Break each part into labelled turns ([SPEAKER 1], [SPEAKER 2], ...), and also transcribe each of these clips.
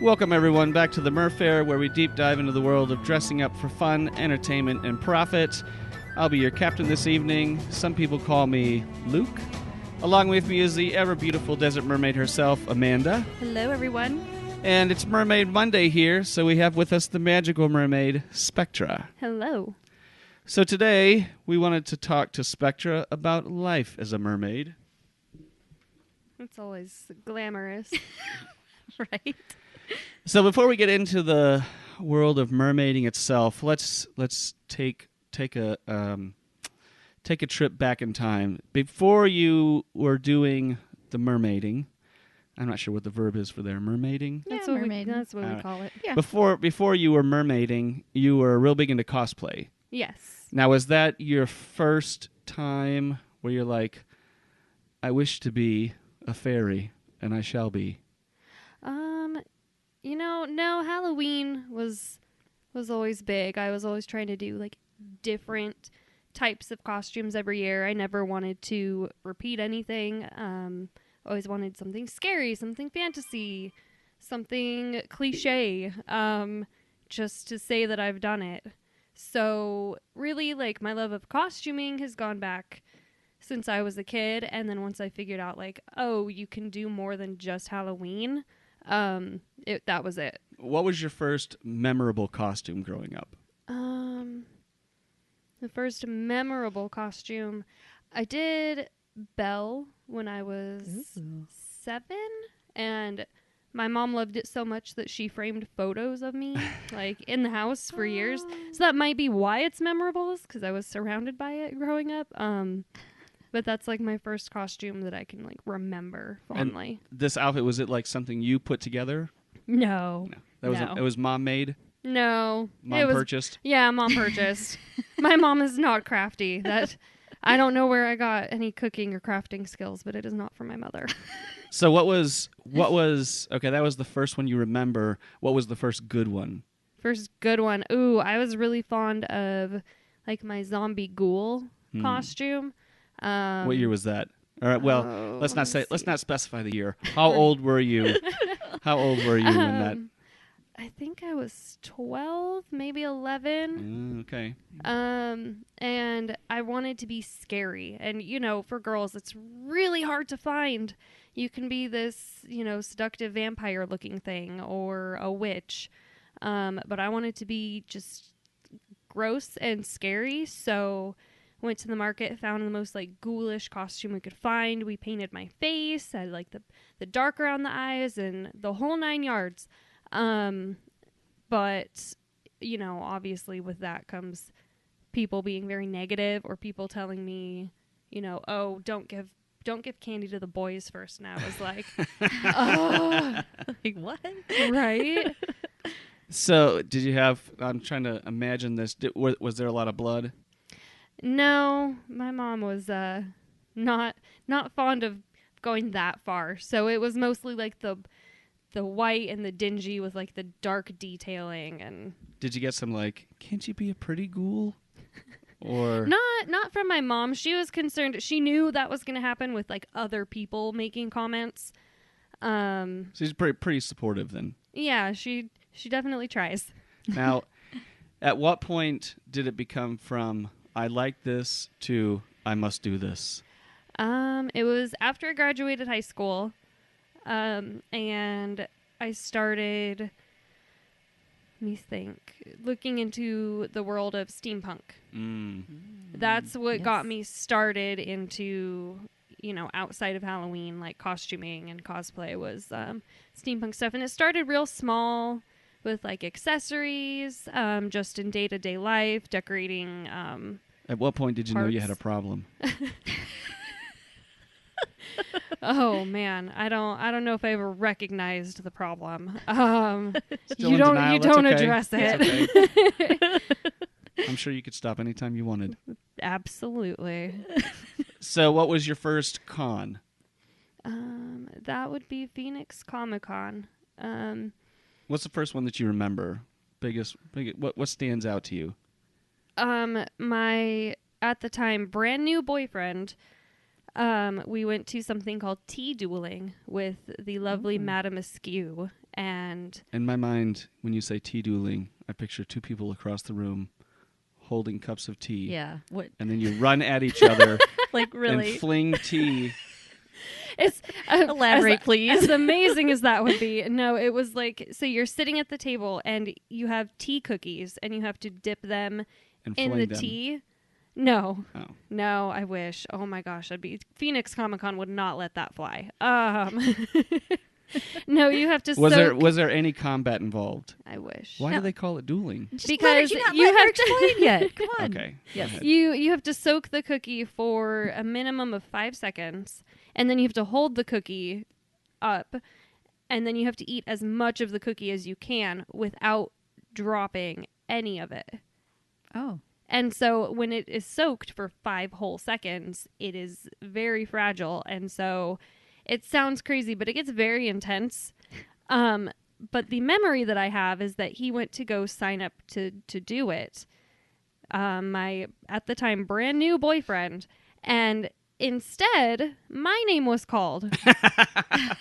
[SPEAKER 1] Welcome, everyone, back to the Mer Fair, where we deep dive into the world of dressing up for fun, entertainment, and profit. I'll be your captain this evening. Some people call me Luke. Along with me is the ever-beautiful desert mermaid herself, Amanda.
[SPEAKER 2] Hello, everyone.
[SPEAKER 1] And it's Mermaid Monday here, so we have with us the magical mermaid, Spectra.
[SPEAKER 2] Hello.
[SPEAKER 1] So today, we wanted to talk to Spectra about life as a mermaid.
[SPEAKER 2] It's always glamorous. Right?
[SPEAKER 1] So before we get into the world of mermaiding itself, let's take a trip back in time. Before you were doing the mermaiding, I'm not sure what the verb is for there. Mermaiding?
[SPEAKER 2] That's
[SPEAKER 3] Yeah,
[SPEAKER 2] what
[SPEAKER 3] mermaiding.
[SPEAKER 2] we call it.
[SPEAKER 3] Yeah.
[SPEAKER 1] Before you were mermaiding, you were real big into cosplay.
[SPEAKER 2] Yes.
[SPEAKER 1] Now, was that your first time where you're like, I wish to be a fairy, and I shall be?
[SPEAKER 2] No, Halloween was always big. I was always trying to do like different types of costumes every year. I never wanted to repeat anything. Always wanted something scary, something fantasy, something cliche, just to say that I've done it. So really, like, my love of costuming has gone back since I was a kid. And then once I figured out, like, oh, you can do more than just Halloween, that was it.
[SPEAKER 1] What was your first memorable costume growing up?
[SPEAKER 2] The first memorable costume, I did Belle when I was 7, and my mom loved it so much that she framed photos of me like in the house for years. So that might be why it's memorable, is because I was surrounded by it growing up. But that's like my first costume that I can like remember fondly.
[SPEAKER 1] And this outfit, was it like something you put together?
[SPEAKER 2] No.
[SPEAKER 1] It was mom made?
[SPEAKER 2] No.
[SPEAKER 1] Mom purchased?
[SPEAKER 2] Yeah, mom purchased. My mom is not crafty. I don't know where I got any cooking or crafting skills, but it is not from my mother.
[SPEAKER 1] So what was okay, that was the first one you remember. What was the first good one?
[SPEAKER 2] First good one. Ooh, I was really fond of like my zombie ghoul costume.
[SPEAKER 1] What year was that? All right, well, let's not specify the year. How old were you? How old were you when that?
[SPEAKER 2] I think I was 12, maybe 11.
[SPEAKER 1] Okay.
[SPEAKER 2] And I wanted to be scary. And, for girls, it's really hard to find. You can be this, seductive vampire-looking thing or a witch. But I wanted to be just gross and scary, so went to the market, found the most like ghoulish costume we could find. We painted my face, I had like the dark around the eyes and the whole 9 yards. But obviously with that comes people being very negative, or people telling me, oh, don't give candy to the boys first. And I was like, oh,
[SPEAKER 3] Like, what?
[SPEAKER 2] right?
[SPEAKER 1] So did you have? I'm trying to imagine this. Was there a lot of blood?
[SPEAKER 2] No, my mom was not fond of going that far. So it was mostly like the white and the dingy with like the dark detailing. And
[SPEAKER 1] Did you get some like, can't you be a pretty ghoul? Or
[SPEAKER 2] not from my mom. She was concerned. She knew that was going to happen with like other people making comments.
[SPEAKER 1] So she's pretty supportive then.
[SPEAKER 2] Yeah, she definitely tries.
[SPEAKER 1] Now, at what point did it become from I like this to I must do this?
[SPEAKER 2] It was after I graduated high school, and I started, let me think, looking into the world of steampunk. That's what got me started into, outside of Halloween, like costuming and cosplay, was steampunk stuff. And it started real small with like accessories, just in day-to-day life, decorating.
[SPEAKER 1] At what point did you know you had a
[SPEAKER 2] parts.
[SPEAKER 1] problem?
[SPEAKER 2] Oh man, I don't know if I ever recognized the problem.
[SPEAKER 1] Still
[SPEAKER 2] you
[SPEAKER 1] in
[SPEAKER 2] don't
[SPEAKER 1] denial?
[SPEAKER 2] you
[SPEAKER 1] That's
[SPEAKER 2] don't
[SPEAKER 1] okay.
[SPEAKER 2] address
[SPEAKER 1] That's
[SPEAKER 2] it.
[SPEAKER 1] okay. I'm sure you could stop anytime you wanted.
[SPEAKER 2] Absolutely.
[SPEAKER 1] So what was your first con?
[SPEAKER 2] That would be Phoenix Comic-Con.
[SPEAKER 1] What's the first one that you remember? Biggest what stands out to you?
[SPEAKER 2] My at the time brand new boyfriend, we went to something called tea dueling with the lovely Madame Askew, And
[SPEAKER 1] in my mind, when you say tea dueling, I picture two people across the room holding cups of tea.
[SPEAKER 3] Yeah. What?
[SPEAKER 1] And then you run at each other
[SPEAKER 3] Like really?
[SPEAKER 1] and fling tea.
[SPEAKER 2] it's
[SPEAKER 3] Elaborate, please.
[SPEAKER 2] As amazing as that would be. No, it was like, so you're sitting at the table and you have tea cookies and you have to dip them
[SPEAKER 1] And
[SPEAKER 2] in
[SPEAKER 1] fling
[SPEAKER 2] the
[SPEAKER 1] them.
[SPEAKER 2] tea. No.
[SPEAKER 1] Oh.
[SPEAKER 2] No, I wish. Oh my gosh, Phoenix Comic-Con would not let that fly. No, you have to
[SPEAKER 1] Was there any combat involved?
[SPEAKER 2] I wish.
[SPEAKER 1] Why
[SPEAKER 3] No.
[SPEAKER 1] do they call it dueling?
[SPEAKER 3] Just
[SPEAKER 2] Because
[SPEAKER 3] let her,
[SPEAKER 2] you
[SPEAKER 3] you
[SPEAKER 2] have
[SPEAKER 3] have
[SPEAKER 2] to-
[SPEAKER 3] to explain yet. Come on.
[SPEAKER 1] Okay.
[SPEAKER 3] Yes.
[SPEAKER 1] go ahead.
[SPEAKER 2] You have to soak the cookie for a minimum of 5 seconds, and then you have to hold the cookie up, and then you have to eat as much of the cookie as you can without dropping any of it.
[SPEAKER 3] Oh.
[SPEAKER 2] And so when it is soaked for 5 whole seconds, it is very fragile. And so it sounds crazy, but it gets very intense. But the memory that I have is that he went to go sign up to do it. My, at the time, brand new boyfriend. And instead, my name was called.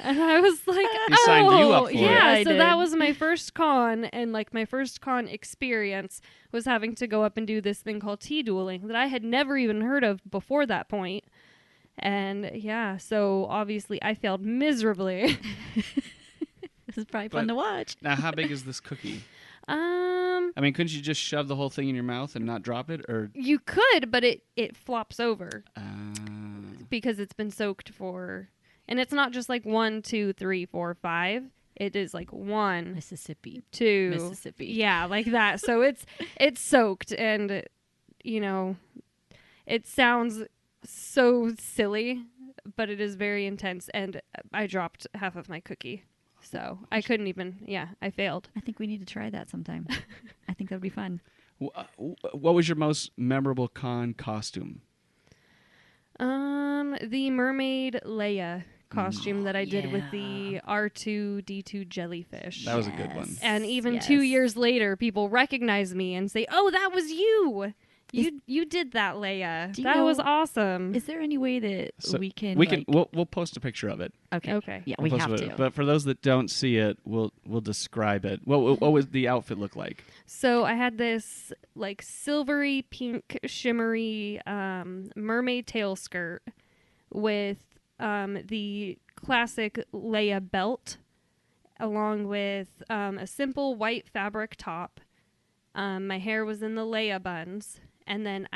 [SPEAKER 2] And I was like,
[SPEAKER 1] He signed you up for it.
[SPEAKER 2] yeah.
[SPEAKER 3] Yeah, I
[SPEAKER 2] So that
[SPEAKER 3] did.
[SPEAKER 2] was my first con. And like my first con experience was having to go up and do this thing called tea dueling that I had never even heard of before that point. And yeah, so obviously I failed miserably.
[SPEAKER 3] This is probably fun
[SPEAKER 1] But-
[SPEAKER 3] to watch.
[SPEAKER 1] Now, how big is this cookie?
[SPEAKER 2] Um,
[SPEAKER 1] I mean, couldn't you just shove the whole thing in your mouth and not drop it? Or
[SPEAKER 2] you could, but it flops over
[SPEAKER 1] uh,
[SPEAKER 2] because it's been soaked for, and it's not just like 1, 2, 3, 4, 5. It is like 1,
[SPEAKER 3] Mississippi.
[SPEAKER 2] 2,
[SPEAKER 3] Mississippi.
[SPEAKER 2] yeah, like that. So it's soaked, and you know, it sounds so silly, but it is very intense. And I dropped half of my cookie, so I couldn't even. Yeah, I failed.
[SPEAKER 3] I think we need to try that sometime. I think that would be fun.
[SPEAKER 1] what was your most memorable con costume?
[SPEAKER 2] The mermaid Leia costume that I did with the
[SPEAKER 3] Yeah.
[SPEAKER 2] R2D2 jellyfish.
[SPEAKER 1] That was a good one.
[SPEAKER 2] And even
[SPEAKER 3] Yes.
[SPEAKER 2] 2 years later, people recognize me and say, "Oh, that was you. You did that, Leia.
[SPEAKER 3] Do you
[SPEAKER 2] That
[SPEAKER 3] know-
[SPEAKER 2] was awesome."
[SPEAKER 3] Is there any way that
[SPEAKER 1] So
[SPEAKER 3] we can?
[SPEAKER 1] we'll post a picture of it.
[SPEAKER 3] Okay.
[SPEAKER 2] Okay.
[SPEAKER 3] Yeah,
[SPEAKER 1] We'll
[SPEAKER 3] we
[SPEAKER 1] post
[SPEAKER 3] have
[SPEAKER 1] it.
[SPEAKER 3] to.
[SPEAKER 1] But for those that don't see it, we'll describe it. What was the outfit look like?
[SPEAKER 2] So I had this like silvery pink shimmery mermaid tail skirt with the classic Leia belt, along with a simple white fabric top. My hair was in the Leia buns, and then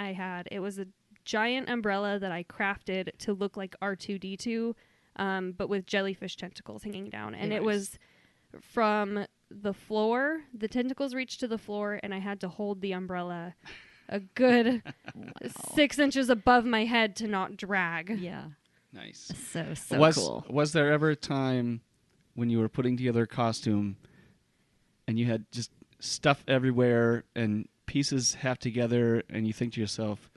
[SPEAKER 2] it was a giant umbrella that I crafted to look like R2D2, but with jellyfish tentacles hanging down. And
[SPEAKER 1] Nice.
[SPEAKER 2] it was from the floor. The tentacles reached to the floor, and I had to hold the umbrella a good 6 inches above my head to not drag.
[SPEAKER 3] Yeah.
[SPEAKER 1] Nice.
[SPEAKER 3] So cool.
[SPEAKER 1] Was there ever a time when you were putting together a costume and you had just stuff everywhere and pieces half together and you think to yourself,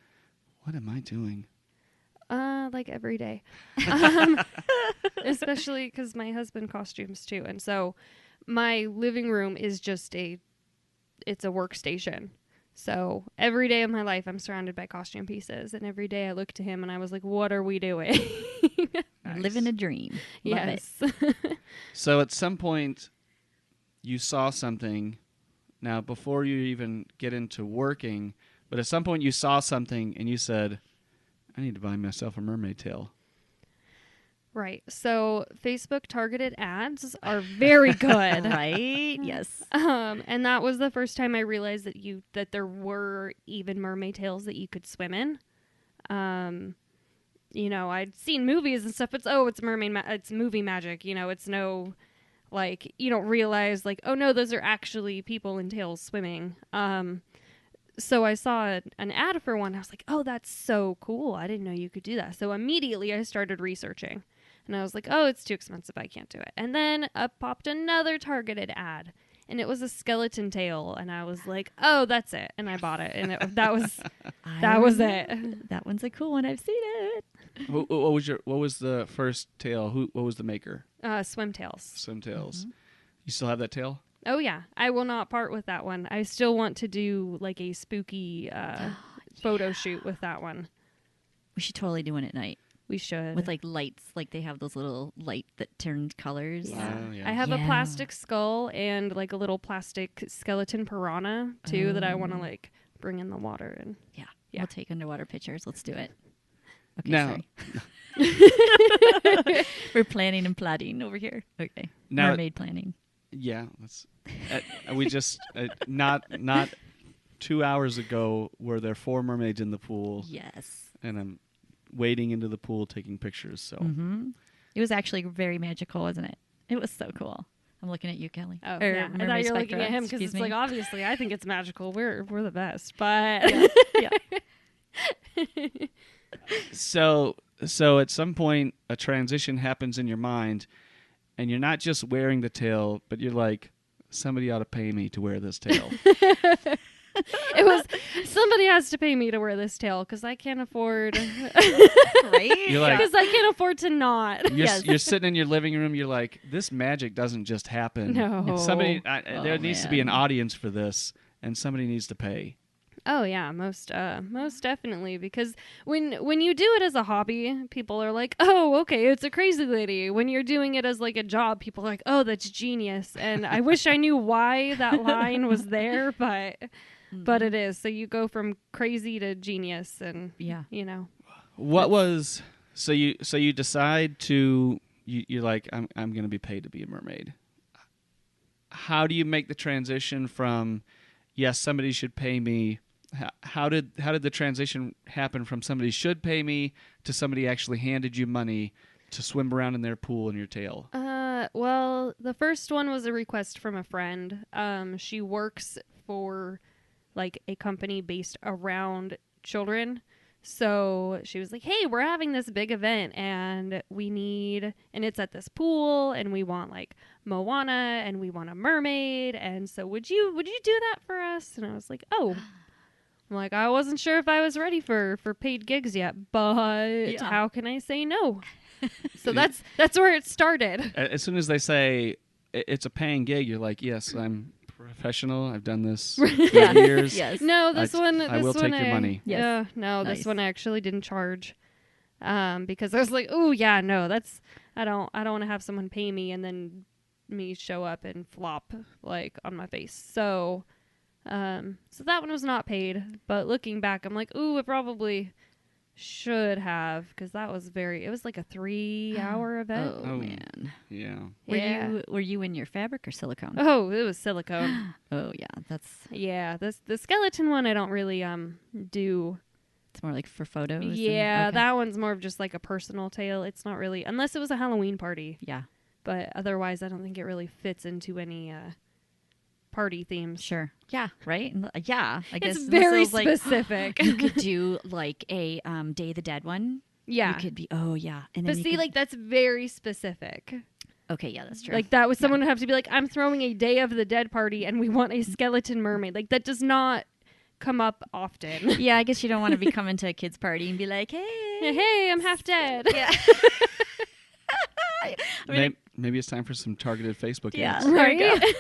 [SPEAKER 1] what am I doing?
[SPEAKER 2] Like every day. Especially because my husband costumes too. And so my living room is just it's a workstation. So every day of my life, I'm surrounded by costume pieces. And every day I look to him and I was like, what are we doing?
[SPEAKER 1] Nice.
[SPEAKER 3] Living a dream. Love it.
[SPEAKER 2] Yes.
[SPEAKER 1] So at some point, you saw something. Now, before you even get into working, but at some point you saw something and you said, I need to buy myself a mermaid tail.
[SPEAKER 2] Right. So Facebook targeted ads are very good.
[SPEAKER 3] Right? Yes.
[SPEAKER 2] And that was the first time I realized that there were even mermaid tails that you could swim in. I'd seen movies and stuff. It's it's movie magic. It's no, like, you don't realize like, oh no, those are actually people in tails swimming. So I saw an ad for one. I was like, oh, that's so cool. I didn't know you could do that. So immediately I started researching. And I was like, oh, it's too expensive. I can't do it. And then up popped another targeted ad. And it was a skeleton tail. And I was like, oh, that's it. And I bought it. And that was it.
[SPEAKER 3] That one's a cool one. I've seen it.
[SPEAKER 1] What was the first tail? What was the maker?
[SPEAKER 2] Swim tails.
[SPEAKER 1] Swim Tails.
[SPEAKER 3] Mm-hmm.
[SPEAKER 1] You still have that tail?
[SPEAKER 2] Oh, yeah. I will not part with that one. I still want to do like a spooky photo shoot with that one.
[SPEAKER 3] We should totally do one at night.
[SPEAKER 2] We should.
[SPEAKER 3] with like lights, like they have those little light that turns colors.
[SPEAKER 2] Yeah.
[SPEAKER 1] Oh, yeah.
[SPEAKER 2] I have a
[SPEAKER 3] Yeah.
[SPEAKER 2] plastic skull and like a little plastic skeleton piranha too that I want to
[SPEAKER 3] Oh.
[SPEAKER 2] like bring in the water and
[SPEAKER 3] Yeah.
[SPEAKER 2] Yeah.
[SPEAKER 3] We'll take underwater pictures. Let's do it. Okay,
[SPEAKER 1] Now-
[SPEAKER 3] sorry. We're planning and plotting over here. Okay.
[SPEAKER 1] Now-
[SPEAKER 3] Mermaid planning.
[SPEAKER 1] Yeah, that's. We just not 2 hours ago were there 4 mermaids in the pool,
[SPEAKER 3] Yes.
[SPEAKER 1] and I'm wading into the pool taking pictures. So
[SPEAKER 3] Mm-hmm. It was actually very magical, wasn't it? It was so cool. I'm looking at you, Kelly.
[SPEAKER 2] Oh,
[SPEAKER 3] Or
[SPEAKER 2] yeah. I
[SPEAKER 3] Mermaid
[SPEAKER 2] thought you were looking
[SPEAKER 3] Spectra,
[SPEAKER 2] at him because
[SPEAKER 3] excuse
[SPEAKER 2] it's
[SPEAKER 3] me.
[SPEAKER 2] like obviously I think it's magical. We're the best, but
[SPEAKER 3] Yeah.
[SPEAKER 1] so at some point a transition happens in your mind, and you're not just wearing the tail, but you're like, somebody ought to pay me to wear this tail.
[SPEAKER 2] it was somebody has to pay me to wear this tail because I can't afford
[SPEAKER 3] Right?
[SPEAKER 1] You're like-
[SPEAKER 2] because I can't afford to not.
[SPEAKER 3] Yes.
[SPEAKER 1] You're sitting in your living room. You're like, this magic doesn't just happen.
[SPEAKER 2] No.
[SPEAKER 1] Somebody,
[SPEAKER 3] Oh,
[SPEAKER 1] there needs to be an
[SPEAKER 3] man.
[SPEAKER 1] audience for this, and somebody needs to pay.
[SPEAKER 2] Oh yeah, most definitely because when you do it as a hobby, people are like, "Oh, okay, it's a crazy lady." When you're doing it as like a job, people are like, "Oh, that's genius." And I wish I knew why that line was there, but it is. So you go from crazy to genius and
[SPEAKER 3] Yeah.
[SPEAKER 2] you know.
[SPEAKER 1] What was so you decide to you're like, I'm going to be paid to be a mermaid. How do you make the transition from yes, somebody should pay me? How did the transition happen from somebody should pay me to somebody actually handed you money to swim around in their pool in your tail?
[SPEAKER 2] Well, the first one was a request from a friend. She works for like a company based around children. So she was like, "Hey, we're having this big event and and it's at this pool and we want like Moana and we want a mermaid. And so would you do that for us?" And I was like, "Oh." I'm like, I wasn't sure if I was ready for paid gigs yet, but how can I say no? So that's where it started.
[SPEAKER 1] As soon as they say it's a paying gig, you're like, yes, I'm professional. I've done this for years.
[SPEAKER 3] Yes.
[SPEAKER 2] No, this one.
[SPEAKER 1] I will take your money.
[SPEAKER 3] Yes.
[SPEAKER 2] Yeah, no,
[SPEAKER 3] Nice.
[SPEAKER 2] this one I actually didn't charge, because I was like, oh yeah, no, I don't want to have someone pay me and then me show up and flop like on my face. So that one was not paid. But looking back, I'm like, ooh, it probably should have because that was it was like a 3-hour event.
[SPEAKER 3] Oh, man.
[SPEAKER 1] Yeah.
[SPEAKER 3] Were you in your fabric or silicone?
[SPEAKER 2] Oh, it was silicone.
[SPEAKER 3] Oh yeah, that's
[SPEAKER 2] Yeah, the skeleton one I don't really do.
[SPEAKER 3] it's more like for photos. and-
[SPEAKER 2] Yeah,
[SPEAKER 3] okay.
[SPEAKER 2] that one's more of just like a personal tale. It's not really unless it was a Halloween party.
[SPEAKER 3] Yeah,
[SPEAKER 2] But otherwise I don't think it really fits into any party themes.
[SPEAKER 3] sure. Yeah, right. Yeah, I guess
[SPEAKER 2] It's
[SPEAKER 3] unless it
[SPEAKER 2] very
[SPEAKER 3] was, like,
[SPEAKER 2] specific.
[SPEAKER 3] you could do like a Day of the Dead one.
[SPEAKER 2] Yeah.
[SPEAKER 3] You could be. Oh yeah, and then
[SPEAKER 2] But
[SPEAKER 3] you
[SPEAKER 2] see,
[SPEAKER 3] could-
[SPEAKER 2] like that's very specific.
[SPEAKER 3] okay, yeah, that's true.
[SPEAKER 2] Like that was someone would have to be like, I'm throwing a Day of the Dead party and we want a skeleton mermaid. Like that does not come up often.
[SPEAKER 3] yeah, I guess you don't want to be coming to a kid's party and be like, hey,
[SPEAKER 2] Hey, I'm half dead.
[SPEAKER 3] yeah. I mean,
[SPEAKER 1] Maybe it's time for some targeted Facebook
[SPEAKER 3] yeah,
[SPEAKER 1] ads.
[SPEAKER 3] there you
[SPEAKER 2] Right?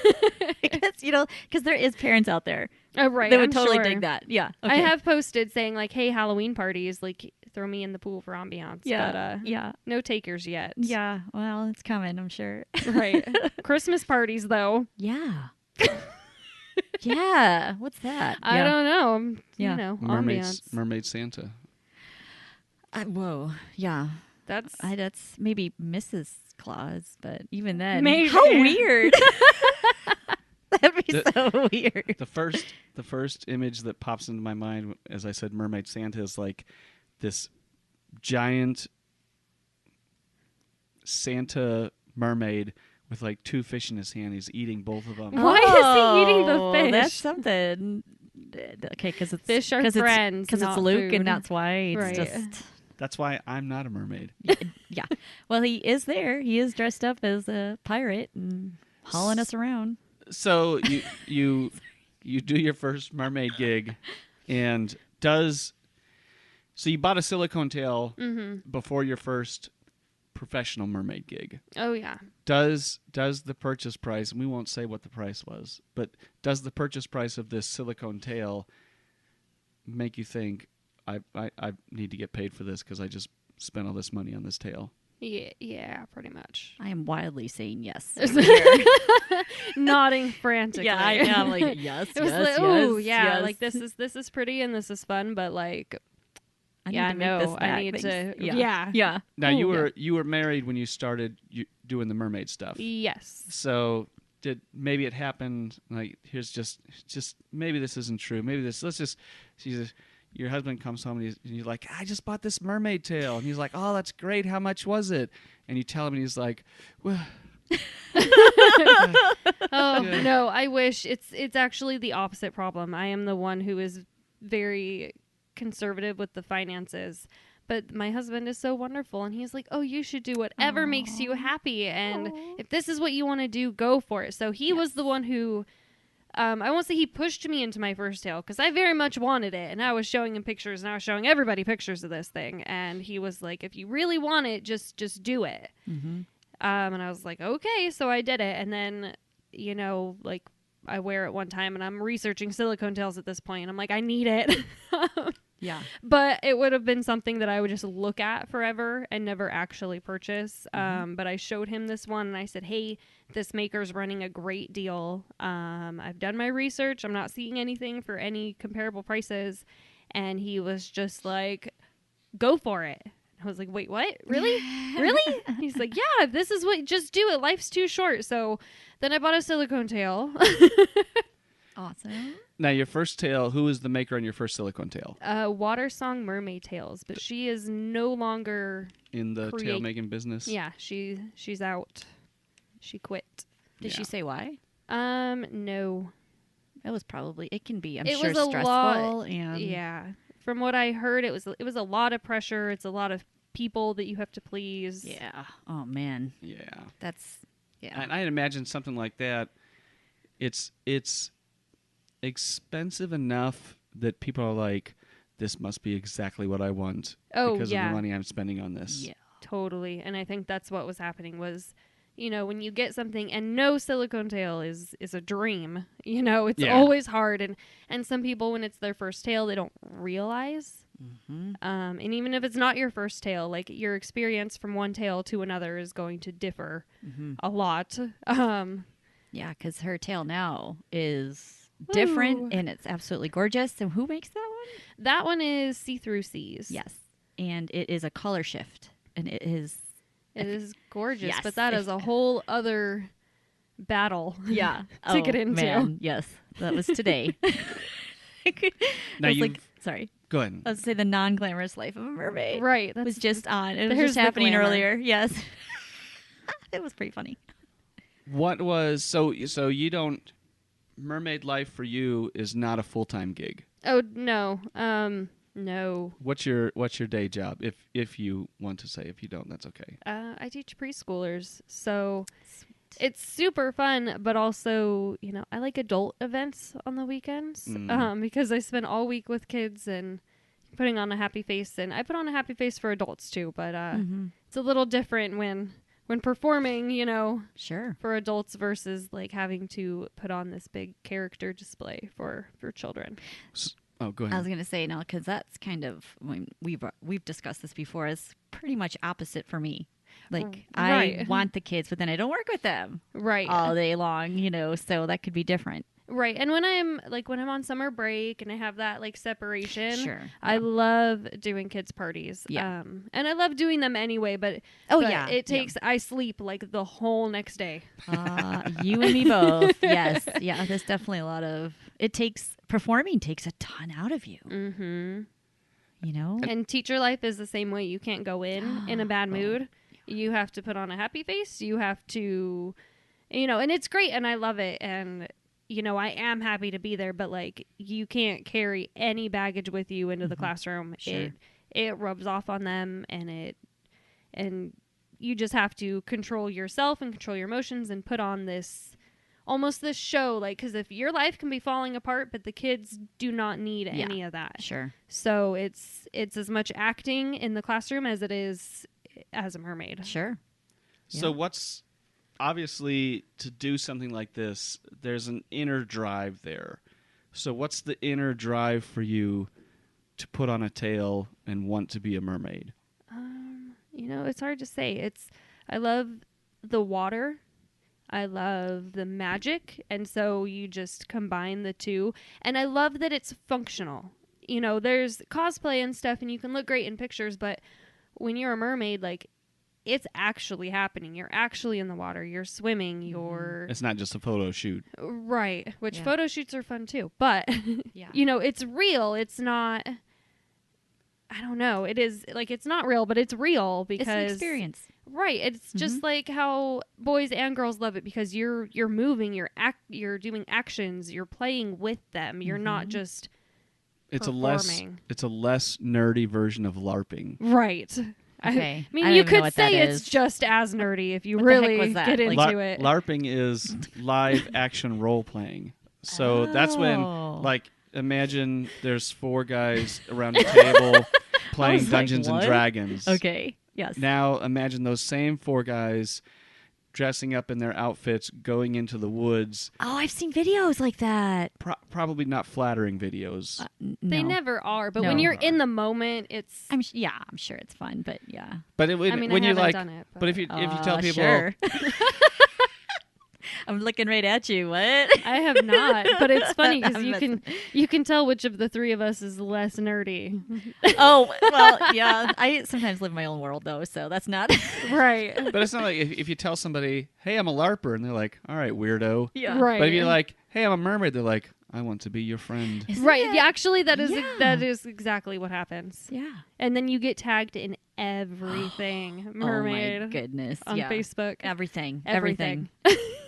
[SPEAKER 3] go. Because there is parents out there
[SPEAKER 2] Right.
[SPEAKER 3] that would
[SPEAKER 2] I'm
[SPEAKER 3] totally
[SPEAKER 2] sure.
[SPEAKER 3] dig that. Yeah,
[SPEAKER 2] I
[SPEAKER 3] okay.
[SPEAKER 2] have posted saying like, hey, Halloween parties, like throw me in the pool for ambiance.
[SPEAKER 3] Yeah,
[SPEAKER 2] But
[SPEAKER 3] yeah,
[SPEAKER 2] no takers yet.
[SPEAKER 3] yeah. Well, it's coming, I'm sure.
[SPEAKER 2] Right. Christmas parties though.
[SPEAKER 3] Yeah. Yeah. What's that?
[SPEAKER 2] I
[SPEAKER 3] yeah.
[SPEAKER 2] don't know.
[SPEAKER 3] Yeah.
[SPEAKER 2] You know,
[SPEAKER 1] Mermaid
[SPEAKER 2] ambiance.
[SPEAKER 1] Santa.
[SPEAKER 3] Whoa. Yeah.
[SPEAKER 2] That's
[SPEAKER 3] That's maybe Mrs. Claus, but even then,
[SPEAKER 2] Maybe.
[SPEAKER 3] how weird. That'd be so weird.
[SPEAKER 1] The first image that pops into my mind, as I said, Mermaid Santa, is like this giant Santa mermaid with like 2 fish in his hand. He's eating both of them.
[SPEAKER 2] Why is he eating the
[SPEAKER 3] Oh,
[SPEAKER 2] fish?
[SPEAKER 3] That's something. Okay, because it's
[SPEAKER 2] Fish are
[SPEAKER 3] 'cause
[SPEAKER 2] friends,
[SPEAKER 3] Because it's
[SPEAKER 2] not
[SPEAKER 3] Luke,
[SPEAKER 2] food.
[SPEAKER 3] and that's why it's
[SPEAKER 2] Right.
[SPEAKER 3] just.
[SPEAKER 1] That's why I'm not a mermaid.
[SPEAKER 3] Yeah. Well, he is there. He is dressed up as a pirate and hauling us around.
[SPEAKER 1] So you do your first mermaid gig, and so you bought a silicone tail before your first professional mermaid gig.
[SPEAKER 2] Oh yeah.
[SPEAKER 1] Does the purchase price, and we won't say what the price was, but does the purchase price of this silicone tail make you think I need to get paid for this because I just spend all this money on this tail?
[SPEAKER 2] Yeah, pretty much.
[SPEAKER 3] I am wildly saying yes.
[SPEAKER 2] Nodding frantically.
[SPEAKER 3] Yeah, I am like yes.
[SPEAKER 2] It was
[SPEAKER 3] yes,
[SPEAKER 2] like, oh
[SPEAKER 3] yes,
[SPEAKER 2] yeah,
[SPEAKER 3] yes.
[SPEAKER 2] like this is pretty and this is fun, but like,
[SPEAKER 3] I need
[SPEAKER 2] yeah,
[SPEAKER 3] to make
[SPEAKER 2] no,
[SPEAKER 3] this
[SPEAKER 2] I
[SPEAKER 3] back.
[SPEAKER 2] need
[SPEAKER 3] Thanks.
[SPEAKER 2] to,
[SPEAKER 3] Yeah. Yeah.
[SPEAKER 1] Now
[SPEAKER 2] Ooh,
[SPEAKER 1] you were married when you started doing the mermaid stuff.
[SPEAKER 2] yes.
[SPEAKER 1] So maybe it happened like here's just maybe this isn't true. Maybe your husband comes home and you're like, I just bought this mermaid tail, and he's like, oh, that's great. How much was it? And you tell him, and he's like, well.
[SPEAKER 2] Oh
[SPEAKER 1] Yeah.
[SPEAKER 2] no, I wish it's actually the opposite problem. I am the one who is very conservative with the finances. But my husband is so wonderful, and he's like, oh, you should do whatever makes you happy. And if this is what you want to do, go for it. So he was the one who, I won't say he pushed me into my first tail, because I very much wanted it. And I was showing him pictures, and I was showing everybody pictures of this thing. And he was like, if you really want it, just do it.
[SPEAKER 3] Mm-hmm.
[SPEAKER 2] And I was like, okay. So I did it. And then, like I wear it one time, and I'm researching silicone tails at this point. And I'm like, I need it.
[SPEAKER 3] Yeah.
[SPEAKER 2] But it would have been something that I would just look at forever and never actually purchase. But I showed him this one, and I said, hey, this maker's running a great deal. I've done my research. I'm not seeing anything for any comparable prices. And he was just like, go for it. I was like, wait, what? Really? Really? He's like, yeah, this is what, just do it. Life's too short. So then I bought a silicone tail.
[SPEAKER 3] Awesome.
[SPEAKER 1] Now, your first tail, who is the maker on your first silicone tail?
[SPEAKER 2] Water Song Mermaid Tails, but she is no longer
[SPEAKER 1] In the tail making business?
[SPEAKER 2] Yeah, she's out. She quit.
[SPEAKER 3] Did she say why?
[SPEAKER 2] No.
[SPEAKER 3] It was probably, it can be, I'm
[SPEAKER 2] It
[SPEAKER 3] sure,
[SPEAKER 2] was a
[SPEAKER 3] stressful.
[SPEAKER 2] lot.
[SPEAKER 3] And
[SPEAKER 2] Yeah. From what I heard, it was a lot of pressure. It's a lot of people that you have to please.
[SPEAKER 3] Yeah. Oh, man.
[SPEAKER 1] Yeah.
[SPEAKER 3] That's, yeah.
[SPEAKER 1] And I'd imagine something like that, it's expensive enough that people are like, this must be exactly what I want because of the money I'm spending on this.
[SPEAKER 3] Yeah.
[SPEAKER 2] Totally. And I think that's what was happening was, when you get something, and no silicone tail is a dream, it's always hard. And some people, when it's their first tail, they don't realize.
[SPEAKER 3] Mm-hmm.
[SPEAKER 2] And even if it's not your first tail, like your experience from one tail to another is going to differ a lot.
[SPEAKER 3] Yeah, because her tail now is different, and it's absolutely gorgeous. And who makes that one?
[SPEAKER 2] That one is See-Through Seas.
[SPEAKER 3] Yes. And it is a color shift. And it is...
[SPEAKER 2] It is gorgeous,
[SPEAKER 3] Yes.
[SPEAKER 2] but that is a whole other battle
[SPEAKER 3] Yeah.
[SPEAKER 2] to get into.
[SPEAKER 3] Man. Yes. That was today.
[SPEAKER 1] Now
[SPEAKER 3] I was like, sorry.
[SPEAKER 1] Go ahead.
[SPEAKER 3] I was say the non-glamorous life of a mermaid.
[SPEAKER 2] Right.
[SPEAKER 3] It was just on. It was
[SPEAKER 2] There's
[SPEAKER 3] just
[SPEAKER 2] the
[SPEAKER 3] happening
[SPEAKER 2] glamour.
[SPEAKER 3] earlier. Yes. It was pretty funny.
[SPEAKER 1] What was so you don't mermaid life for you is not a full-time gig.
[SPEAKER 2] Oh, no. No.
[SPEAKER 1] What's your day job if you want to say? If you don't, that's okay.
[SPEAKER 2] I teach preschoolers, so it's super fun, but also, I like adult events on the weekends because I spend all week with kids and putting on a happy face, and I put on a happy face for adults too, but it's a little different when performing,
[SPEAKER 3] Sure.
[SPEAKER 2] for adults versus like having to put on this big character display for children.
[SPEAKER 1] Oh, go ahead.
[SPEAKER 3] I was going to say now, because that's kind of, we've discussed this before, is pretty much opposite for me. Like,
[SPEAKER 2] Right.
[SPEAKER 3] I want the kids, but then I don't work with them
[SPEAKER 2] Right.
[SPEAKER 3] all day long, so that could be different.
[SPEAKER 2] Right. And when I'm on summer break and I have that like separation,
[SPEAKER 3] Sure.
[SPEAKER 2] I love doing kids parties.
[SPEAKER 3] Yeah.
[SPEAKER 2] And I love doing them anyway, but
[SPEAKER 3] yeah.
[SPEAKER 2] it takes, I sleep like the whole next day.
[SPEAKER 3] You and me both. Yes. Yeah. There's definitely a lot of, performing takes a ton out of you.
[SPEAKER 2] Mm-hmm. And teacher life is the same way. You can't go in a bad mood. You have to put on a happy face. You have to, and it's great and I love it. And, I am happy to be there, but like you can't carry any baggage with you into the classroom.
[SPEAKER 3] Sure.
[SPEAKER 2] It rubs off on them and you just have to control yourself and control your emotions and put on this show, like, because if your life can be falling apart, but the kids do not need any of that.
[SPEAKER 3] Sure.
[SPEAKER 2] So it's as much acting in the classroom as it is as a mermaid.
[SPEAKER 3] Sure.
[SPEAKER 1] So what's obviously to do something like this, there's an inner drive there. So what's the inner drive for you to put on a tail and want to be a mermaid?
[SPEAKER 2] it's hard to say. I love the water. I love the magic. And so you just combine the two. And I love that it's functional. There's cosplay and stuff and you can look great in pictures, but when you're a mermaid, like, it's actually happening. You're actually in the water. You're swimming.
[SPEAKER 1] It's not just a photo shoot.
[SPEAKER 2] Right. Which photo shoots are fun too. But,
[SPEAKER 3] Yeah.
[SPEAKER 2] it's real. It's not, I don't know. It is, like, it's not real, but it's real because...
[SPEAKER 3] It's an experience.
[SPEAKER 2] Right. It's just like how boys and girls love it because you're moving, you're doing actions, you're playing with them. You're not just
[SPEAKER 1] It's
[SPEAKER 2] performing.
[SPEAKER 1] a less nerdy version of LARPing.
[SPEAKER 2] Right.
[SPEAKER 3] Okay.
[SPEAKER 2] I mean,
[SPEAKER 3] I don't
[SPEAKER 2] you
[SPEAKER 3] even know
[SPEAKER 2] could
[SPEAKER 3] what
[SPEAKER 2] say
[SPEAKER 3] that
[SPEAKER 2] it's
[SPEAKER 3] is.
[SPEAKER 2] just as nerdy if you
[SPEAKER 3] What the heck
[SPEAKER 2] really
[SPEAKER 3] was that?
[SPEAKER 2] get
[SPEAKER 3] Like-
[SPEAKER 2] into it.
[SPEAKER 1] LARPing is live action role playing. So that's when,
[SPEAKER 3] Oh.
[SPEAKER 1] like, imagine there's 4 guys around a table playing
[SPEAKER 3] was like,
[SPEAKER 1] Dungeons and
[SPEAKER 3] what?
[SPEAKER 1] Dragons.
[SPEAKER 3] Okay. Yes.
[SPEAKER 1] Now imagine those same 4 guys dressing up in their outfits, going into the woods.
[SPEAKER 3] Oh, I've seen videos like that.
[SPEAKER 1] Probably not flattering videos.
[SPEAKER 2] They
[SPEAKER 3] No.
[SPEAKER 2] never are, but
[SPEAKER 3] No.
[SPEAKER 2] when you're in the moment, it's...
[SPEAKER 3] I'm sure it's fun, but yeah.
[SPEAKER 1] But
[SPEAKER 2] I mean,
[SPEAKER 1] when
[SPEAKER 2] I
[SPEAKER 1] you
[SPEAKER 2] haven't
[SPEAKER 1] like,
[SPEAKER 2] done it.
[SPEAKER 1] but if you tell people,
[SPEAKER 3] Sure. I'm looking right at you. What?
[SPEAKER 2] I have not, but it's funny because
[SPEAKER 3] I'm
[SPEAKER 2] you can tell which of the 3 of us is less nerdy.
[SPEAKER 3] Oh, well, yeah. I sometimes live in my own world, though, so that's not...
[SPEAKER 2] Right.
[SPEAKER 1] but it's not like if you tell somebody, "Hey, I'm a LARPer," and they're like, "All right, weirdo."
[SPEAKER 3] Yeah.
[SPEAKER 2] Right.
[SPEAKER 1] But if you're like, "Hey, I'm a mermaid," they're like, "I want to be your friend."
[SPEAKER 3] Isn't
[SPEAKER 2] Right.
[SPEAKER 3] it?
[SPEAKER 2] Yeah, actually, that
[SPEAKER 3] Yeah.
[SPEAKER 2] is exactly what happens.
[SPEAKER 3] Yeah.
[SPEAKER 2] And then you get tagged in everything. Mermaid
[SPEAKER 3] Oh, my goodness.
[SPEAKER 2] on
[SPEAKER 3] yeah.
[SPEAKER 2] Facebook.
[SPEAKER 3] Everything.
[SPEAKER 2] Everything.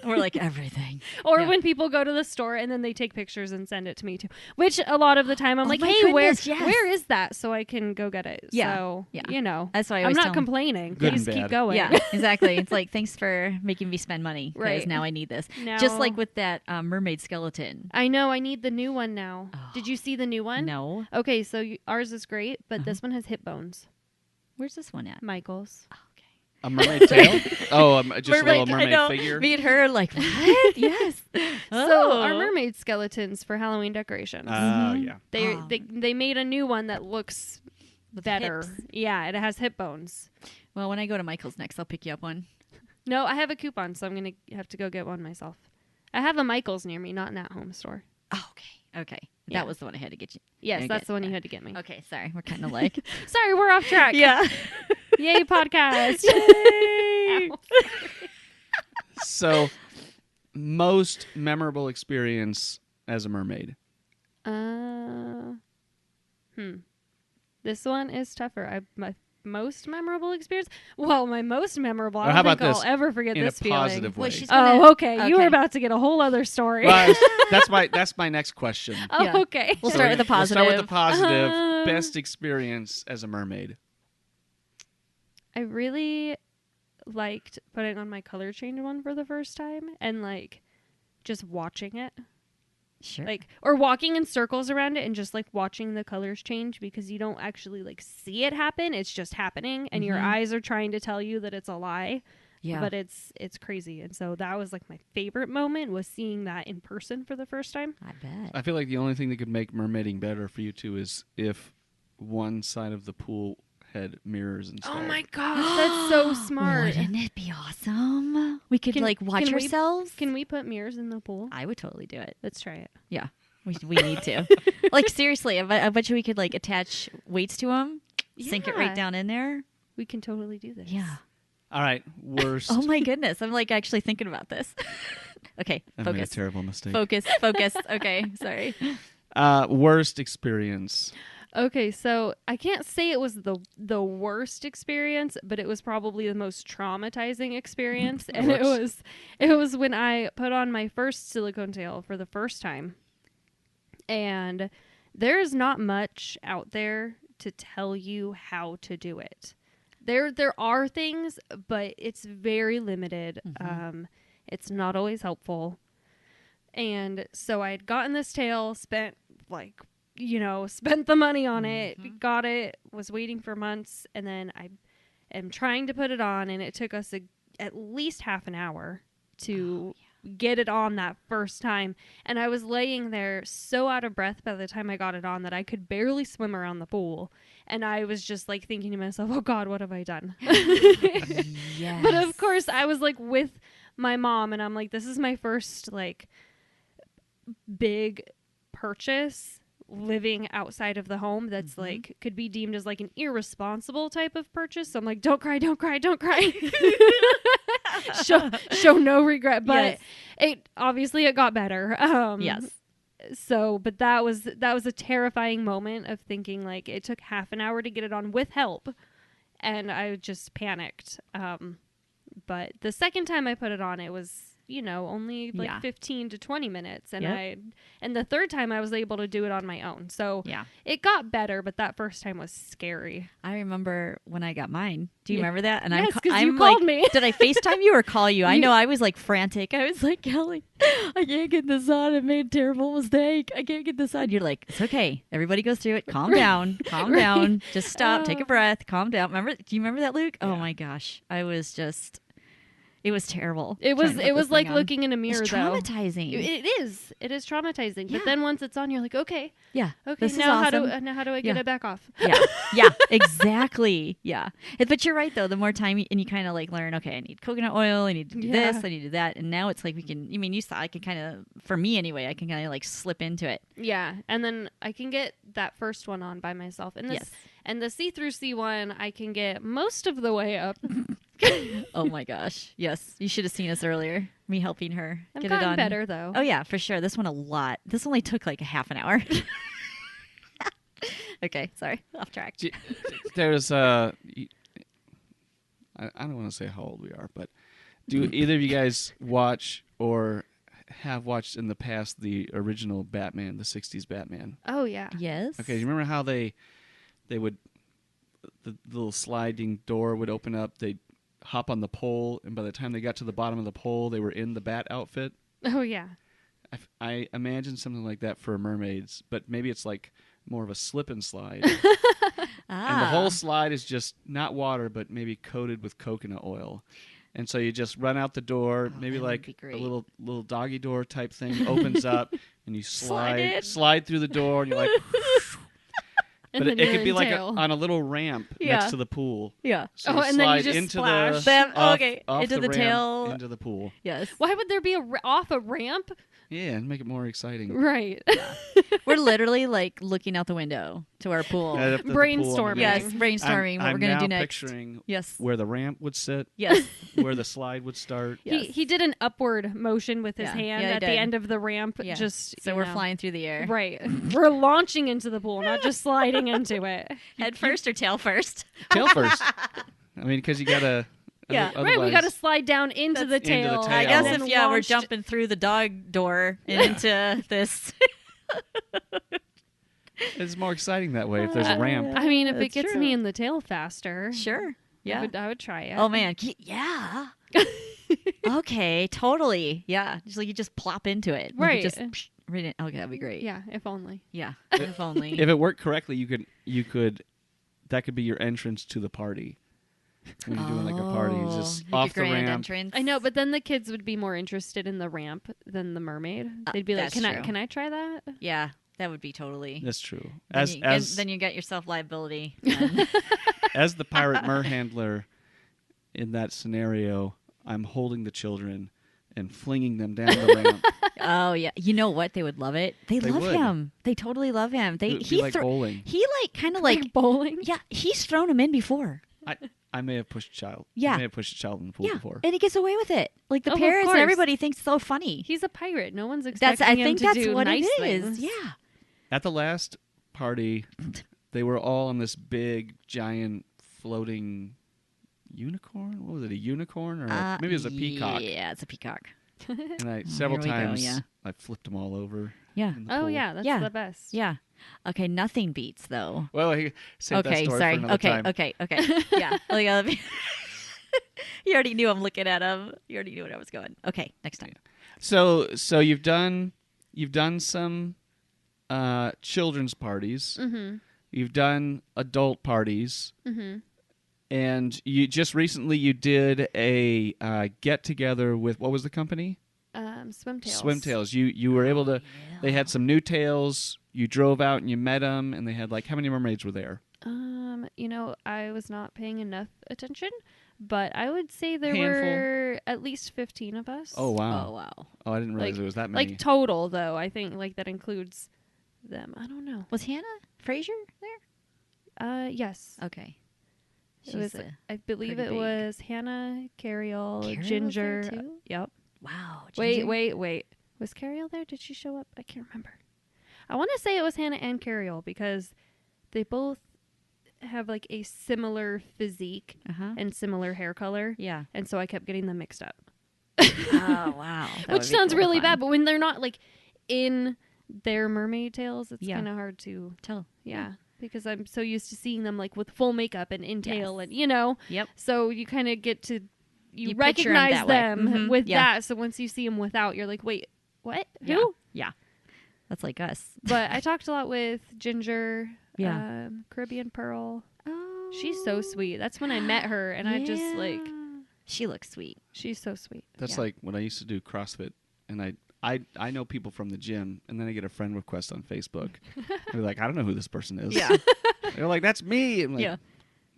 [SPEAKER 3] We're like everything.
[SPEAKER 2] Or
[SPEAKER 3] Yeah.
[SPEAKER 2] when people go to the store and then they take pictures and send it to me too. Which a lot of the time I'm
[SPEAKER 3] Oh
[SPEAKER 2] like,
[SPEAKER 3] my
[SPEAKER 2] hey,
[SPEAKER 3] goodness, yes.
[SPEAKER 2] where is that? So I can go get it.
[SPEAKER 3] Yeah.
[SPEAKER 2] So,
[SPEAKER 3] Yeah. That's why I
[SPEAKER 2] I'm
[SPEAKER 3] always
[SPEAKER 2] not
[SPEAKER 3] tell 'em.
[SPEAKER 2] complaining.
[SPEAKER 1] Good and
[SPEAKER 2] Please keep
[SPEAKER 1] bad.
[SPEAKER 2] going.
[SPEAKER 3] Yeah, exactly. It's like, thanks for making me spend money. Because
[SPEAKER 2] Right.
[SPEAKER 3] now I need this.
[SPEAKER 2] Now-
[SPEAKER 3] Just like with that mermaid skeleton.
[SPEAKER 2] I know. I need the new one now.
[SPEAKER 3] Oh.
[SPEAKER 2] Did you see the new one?
[SPEAKER 3] No.
[SPEAKER 2] Okay, so ours is great, but
[SPEAKER 3] Uh-huh.
[SPEAKER 2] this one has hip bones.
[SPEAKER 3] Where's this one at?
[SPEAKER 2] Michael's.
[SPEAKER 3] Oh, okay.
[SPEAKER 1] A mermaid tail? Oh, just a little
[SPEAKER 3] I
[SPEAKER 1] mermaid
[SPEAKER 3] know.
[SPEAKER 1] figure.
[SPEAKER 3] Me and her are like, what? Yes.
[SPEAKER 2] So our mermaid skeletons for Halloween decorations.
[SPEAKER 1] Yeah.
[SPEAKER 2] They made a new one that looks
[SPEAKER 3] With
[SPEAKER 2] better.
[SPEAKER 3] hips.
[SPEAKER 2] Yeah, it has hip bones.
[SPEAKER 3] Well, when I go to Michael's next, I'll pick you up one.
[SPEAKER 2] No, I have a coupon, so I'm gonna have to go get one myself. I have a Michael's near me, not an at-home store.
[SPEAKER 3] Oh, okay. Okay.
[SPEAKER 2] Yeah.
[SPEAKER 3] That was the one I had to get you.
[SPEAKER 2] Yes,
[SPEAKER 3] Okay.
[SPEAKER 2] that's the one you had to get me.
[SPEAKER 3] Okay, sorry. We're kind of like.
[SPEAKER 2] Sorry, we're off track.
[SPEAKER 3] yeah.
[SPEAKER 2] Yay, podcast.
[SPEAKER 3] Yay!
[SPEAKER 2] Ow.
[SPEAKER 1] So, most memorable experience as a mermaid.
[SPEAKER 2] This one is tougher. My most memorable experience? Well, my most memorable. I
[SPEAKER 1] Or
[SPEAKER 2] don't
[SPEAKER 1] how about
[SPEAKER 2] think I'll
[SPEAKER 1] this?
[SPEAKER 2] ever forget
[SPEAKER 1] In
[SPEAKER 2] this
[SPEAKER 1] a
[SPEAKER 2] feeling.
[SPEAKER 1] positive way.
[SPEAKER 3] Well, she's gonna,
[SPEAKER 2] Oh, okay. You were
[SPEAKER 3] okay.
[SPEAKER 2] about to get a whole other story.
[SPEAKER 1] Well, that's my next question.
[SPEAKER 2] Oh,
[SPEAKER 3] Yeah.
[SPEAKER 2] okay.
[SPEAKER 3] We'll start with the
[SPEAKER 1] We'll start with the
[SPEAKER 3] positive.
[SPEAKER 1] positive. Best experience as a mermaid.
[SPEAKER 2] I really liked putting on my color change one for the first time and like just watching it.
[SPEAKER 3] Sure.
[SPEAKER 2] Like or walking in circles around it and just like watching the colors change because you don't actually like see it happen. It's just happening and your
[SPEAKER 3] Mhm.
[SPEAKER 2] eyes are trying to tell you that it's a lie.
[SPEAKER 3] yeah.
[SPEAKER 2] But it's crazy. And so that was like my favorite moment was seeing that in person for the first time.
[SPEAKER 3] I bet.
[SPEAKER 1] I feel like the only thing that could make mermaiding better for you two is if one side of the pool had mirrors installed.
[SPEAKER 2] Oh my gosh, that's so smart.
[SPEAKER 3] Wouldn't it be awesome? We could
[SPEAKER 2] Can-
[SPEAKER 3] like watch
[SPEAKER 2] can we-
[SPEAKER 3] ourselves.
[SPEAKER 2] Can we put mirrors in the pool?
[SPEAKER 3] I would totally do it.
[SPEAKER 2] Let's try it.
[SPEAKER 3] Yeah, we need to. Like seriously, I bet you we could like attach weights to them, sink it
[SPEAKER 2] Yeah.
[SPEAKER 3] right down in there.
[SPEAKER 2] We can totally do this.
[SPEAKER 3] Yeah.
[SPEAKER 1] All right, worst.
[SPEAKER 3] Oh my goodness, I'm like actually thinking about this. Okay,
[SPEAKER 1] I made a
[SPEAKER 3] focus.
[SPEAKER 1] terrible mistake.
[SPEAKER 3] Focus. Okay, sorry.
[SPEAKER 1] Worst experience.
[SPEAKER 2] Okay, so I can't say it was the worst experience, but it was probably the most traumatizing experience. And it was when I put on my first silicone tail for the first time. And there's not much out there to tell you how to do it. There are things, but it's very limited.
[SPEAKER 3] Mhm.
[SPEAKER 2] It's not always helpful. And so I had gotten this tail, spent the money on it, got it, was waiting for months, and then I am trying to put it on, and it took us at least half an hour to get it on that first time. And I was laying there so out of breath by the time I got it on that I could barely swim around the pool. And I was just like thinking to myself, oh God, what have I done?
[SPEAKER 3] Yes.
[SPEAKER 2] But of course I was like with my mom and I'm like, this is my first like big purchase living outside of the home that's like could be deemed as like an irresponsible type of purchase. So I'm like, don't cry, don't cry, don't cry. show no regret. But it obviously it got better.
[SPEAKER 3] Yes.
[SPEAKER 2] So, but that was a terrifying moment of thinking like it took half an hour to get it on with help, and I just panicked. But the second time I put it on, it was only like 15 to 20 minutes, and and the third time I was able to do it on my own. So it got better, but that first time was scary.
[SPEAKER 3] I remember when I got mine. Do you remember that? And
[SPEAKER 2] yes, because
[SPEAKER 3] I'm
[SPEAKER 2] you called me.
[SPEAKER 3] Did I FaceTime you or call you? I know I was like frantic. I was like, Kelly, I can't get this on. I made a terrible mistake. I can't get this on. You're like, it's okay. Everybody goes through it. Calm down. Calm down. Just stop. Take a breath. Calm down. Do you remember that, Luke? Oh my gosh. I was just... It was terrible.
[SPEAKER 2] It was like looking in a mirror,
[SPEAKER 3] it's traumatizing.
[SPEAKER 2] It is. It is traumatizing. Yeah. But then once it's on, you're like, okay.
[SPEAKER 3] Yeah.
[SPEAKER 2] Okay.
[SPEAKER 3] This
[SPEAKER 2] now
[SPEAKER 3] is awesome.
[SPEAKER 2] how do I get it back off?
[SPEAKER 3] Yeah. Yeah. Exactly. Yeah. But you're right though. The more time and you kind of like learn. Okay, I need coconut oil. I need to do this. I need to do that. And now it's like we can. I mean, you saw. I can kind of, for me anyway, I can kind of like slip into it.
[SPEAKER 2] Yeah. And then I can get that first one on by myself. And this and the see-through C1, I can get most of the way up.
[SPEAKER 3] Oh my gosh. Yes. You should have seen us earlier. Me helping her
[SPEAKER 2] I've
[SPEAKER 3] get it
[SPEAKER 2] gotten
[SPEAKER 3] on.
[SPEAKER 2] better though.
[SPEAKER 3] Oh yeah, for sure. This one a lot. This only took like a half an hour. Okay, sorry. Off track.
[SPEAKER 1] There's I don't want to say how old we are, but do either of you guys watch or have watched in the past the original Batman, the 60s Batman?
[SPEAKER 2] Oh yeah.
[SPEAKER 3] Yes.
[SPEAKER 1] Okay, do you remember how they would the little sliding door would open up, they'd hop on the pole, and by the time they got to the bottom of the pole, they were in the bat outfit?
[SPEAKER 2] Oh yeah.
[SPEAKER 1] I imagine something like that for mermaids, but maybe it's like more of a slip and slide. And the whole slide is just not water, but maybe coated with coconut oil. And so you just run out the door, maybe like a little doggy door type thing opens up, and you slide through the door, and you're like... But it could be like on a little ramp next to the pool.
[SPEAKER 3] Yeah.
[SPEAKER 1] So
[SPEAKER 2] and then you just
[SPEAKER 1] into
[SPEAKER 2] splash.
[SPEAKER 1] off
[SPEAKER 3] into the
[SPEAKER 1] ramp,
[SPEAKER 3] tail.
[SPEAKER 1] into the pool.
[SPEAKER 3] Yes.
[SPEAKER 2] Why would there be off a ramp?
[SPEAKER 1] Yeah, and make it more exciting.
[SPEAKER 2] Right.
[SPEAKER 3] We're literally like looking out the window to our pool.
[SPEAKER 2] Brainstorming.
[SPEAKER 3] Yes, brainstorming what we're going to do next.
[SPEAKER 1] Picturing
[SPEAKER 3] yes.
[SPEAKER 1] where the ramp would sit.
[SPEAKER 3] Yes.
[SPEAKER 1] Where the slide would start.
[SPEAKER 3] Yes.
[SPEAKER 2] He did an upward motion with his hand at the end of the ramp.
[SPEAKER 3] Yeah.
[SPEAKER 2] Just
[SPEAKER 3] so we're flying through the air.
[SPEAKER 2] Right. We're launching into the pool, not just sliding into it.
[SPEAKER 3] Head first or tail first?
[SPEAKER 1] Tail first. I mean, because you got to...
[SPEAKER 2] Yeah, right. We got to slide down into the tail.
[SPEAKER 3] I guess if we're jumping through the dog door and into this.
[SPEAKER 1] It's more exciting that way if there's a ramp.
[SPEAKER 2] I mean, if it gets me in the tail faster.
[SPEAKER 3] Sure. Yeah.
[SPEAKER 2] I would try it.
[SPEAKER 3] Oh, man. Yeah. Okay. Totally. Yeah. Just like you just plop into it.
[SPEAKER 2] Right.
[SPEAKER 3] Just read it. Okay, that'd be great.
[SPEAKER 2] Yeah, if only.
[SPEAKER 3] Yeah. If only.
[SPEAKER 1] If it worked correctly, you could that could be your entrance to the party. When you're doing like a party, just
[SPEAKER 3] like
[SPEAKER 1] off the ramp.
[SPEAKER 3] Entrance.
[SPEAKER 2] I know, but then the kids would be more interested in the ramp than the mermaid. They'd be like, "Can I try that?"
[SPEAKER 3] Yeah, that would be totally.
[SPEAKER 1] That's true.
[SPEAKER 3] Then you get yourself liability.
[SPEAKER 1] As the pirate merhandler in that scenario, I'm holding the children and flinging them down the ramp.
[SPEAKER 3] Oh yeah, you know what? They would love it. They love him. They totally love him.
[SPEAKER 1] He's like bowling.
[SPEAKER 3] He kind of like
[SPEAKER 2] bowling.
[SPEAKER 3] Yeah, he's thrown him in before.
[SPEAKER 1] I may have pushed a child.
[SPEAKER 3] Yeah.
[SPEAKER 1] I may have pushed a child in the pool before.
[SPEAKER 3] And he gets away with it. Like the parents and everybody thinks it's so funny.
[SPEAKER 2] He's a pirate. No one's expecting him to do
[SPEAKER 3] what
[SPEAKER 2] nice
[SPEAKER 3] it is.
[SPEAKER 2] things.
[SPEAKER 3] Yeah.
[SPEAKER 1] At the last party, they were all on this big, giant, floating unicorn. What was it? A unicorn, or maybe it was a peacock?
[SPEAKER 3] Yeah, it's a peacock.
[SPEAKER 1] And several times I flipped them all over.
[SPEAKER 3] Yeah.
[SPEAKER 1] In the pool.
[SPEAKER 2] Yeah, that's the best.
[SPEAKER 3] Yeah. Okay, nothing beats though.
[SPEAKER 1] Well, save that story for another time.
[SPEAKER 3] Okay. Yeah. You already knew I'm looking at him. You already knew where I was going. Okay, next time.
[SPEAKER 1] So you've done some children's parties.
[SPEAKER 2] Mm-hmm.
[SPEAKER 1] You've done adult parties.
[SPEAKER 2] Mm-hmm.
[SPEAKER 1] And you just recently you did a get together with, what was the company?
[SPEAKER 2] Swimtails.
[SPEAKER 1] Swimtails. You were able to. They had some new tails. You drove out and you met them, and they had like how many mermaids were there?
[SPEAKER 2] I was not paying enough attention, but I would say there
[SPEAKER 1] Handful.
[SPEAKER 2] were at least 15 of us.
[SPEAKER 1] Oh wow!
[SPEAKER 3] Oh wow.
[SPEAKER 1] Oh, I didn't realize
[SPEAKER 2] Like-
[SPEAKER 1] there was that many.
[SPEAKER 2] Like total, though. I think like that includes them. I don't know.
[SPEAKER 3] Was Hannah Fraser there?
[SPEAKER 2] Yes.
[SPEAKER 3] Okay.
[SPEAKER 2] It was,
[SPEAKER 3] She's
[SPEAKER 2] I believe
[SPEAKER 3] pretty
[SPEAKER 2] it
[SPEAKER 3] big.
[SPEAKER 2] was Hannah, Carriel,
[SPEAKER 3] Carriel was
[SPEAKER 2] Ginger.
[SPEAKER 3] there too?
[SPEAKER 2] Yep.
[SPEAKER 3] wow. Ginger?
[SPEAKER 2] Wait. Was Carriel there? Did she show up? I can't remember. I want to say it was Hannah and Carriel because they both have like a similar physique
[SPEAKER 3] Uh-huh.
[SPEAKER 2] and similar hair color.
[SPEAKER 3] Yeah.
[SPEAKER 2] And so I kept getting them mixed up.
[SPEAKER 3] Oh wow. That would
[SPEAKER 2] Which
[SPEAKER 3] be
[SPEAKER 2] sounds
[SPEAKER 3] cool to
[SPEAKER 2] really
[SPEAKER 3] find.
[SPEAKER 2] bad, but when they're not like in their mermaid tails, it's
[SPEAKER 3] Yeah.
[SPEAKER 2] kind of hard to,
[SPEAKER 3] Tell.
[SPEAKER 2] yeah, because I'm so used to seeing them like with full makeup and in tail
[SPEAKER 3] Yes.
[SPEAKER 2] and
[SPEAKER 3] Yep.
[SPEAKER 2] so you kind of get to you
[SPEAKER 3] picture 'em
[SPEAKER 2] recognize
[SPEAKER 3] that way.
[SPEAKER 2] them
[SPEAKER 3] Mhm.
[SPEAKER 2] with
[SPEAKER 3] Yeah.
[SPEAKER 2] that. So once you see them without, you're like, wait, what?
[SPEAKER 3] Yeah.
[SPEAKER 2] Who?
[SPEAKER 3] Yeah. That's like us.
[SPEAKER 2] But I talked a lot with Ginger,
[SPEAKER 3] Yeah.
[SPEAKER 2] Caribbean Pearl.
[SPEAKER 3] Oh.
[SPEAKER 2] She's so sweet. That's when I met her, and I just like,
[SPEAKER 3] She looks sweet.
[SPEAKER 2] she's so sweet.
[SPEAKER 1] That's
[SPEAKER 3] Yeah.
[SPEAKER 1] like when I used to do CrossFit, and I know people from the gym, and then I get a friend request on Facebook. They're like, I don't know who this person is.
[SPEAKER 3] Yeah.
[SPEAKER 1] They're like, that's me. I'm like,
[SPEAKER 3] Yeah.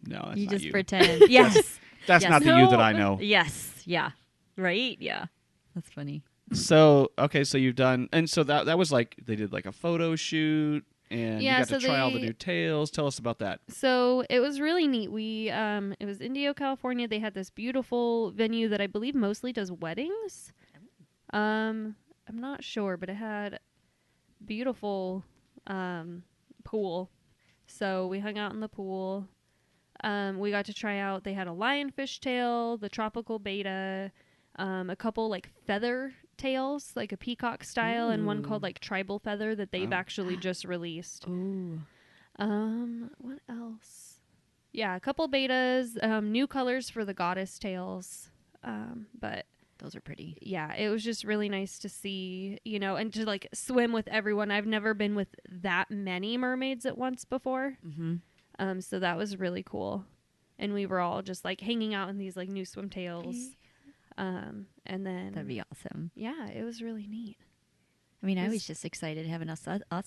[SPEAKER 1] no, that's
[SPEAKER 3] You
[SPEAKER 1] not
[SPEAKER 3] just
[SPEAKER 1] you.
[SPEAKER 3] pretend. Yes.
[SPEAKER 1] That's
[SPEAKER 3] Yes.
[SPEAKER 1] not the you that
[SPEAKER 2] No.
[SPEAKER 1] I know.
[SPEAKER 3] Yes. Yeah. Right? Yeah. That's funny.
[SPEAKER 1] So okay, so you've done, and so that was like they did like a photo shoot, and
[SPEAKER 2] Yeah,
[SPEAKER 1] you got
[SPEAKER 2] so
[SPEAKER 1] to try all the
[SPEAKER 2] they-
[SPEAKER 1] new tails. Tell us about that.
[SPEAKER 2] So it was really neat. We it was Indio, California. They had this beautiful venue that I believe mostly does weddings. I'm not sure, but it had beautiful pool. So we hung out in the pool. We got to try out. They had a lionfish tail, the tropical beta, a couple like feather tails, like a peacock style, and one called like tribal feather that they've
[SPEAKER 1] Oh.
[SPEAKER 2] actually just released.
[SPEAKER 3] Ooh.
[SPEAKER 2] What else? Yeah, a couple betas, new colors for the goddess tails. But
[SPEAKER 3] Those are pretty.
[SPEAKER 2] yeah, it was just really nice to see, and to like swim with everyone. I've never been with that many mermaids at once before.
[SPEAKER 3] Mm-hmm.
[SPEAKER 2] So that was really cool. And we were all just like hanging out in these like new swim tails. And then
[SPEAKER 3] That'd be awesome.
[SPEAKER 2] yeah, it was really neat.
[SPEAKER 3] I mean, I
[SPEAKER 2] Is-
[SPEAKER 3] was just excited having us three. out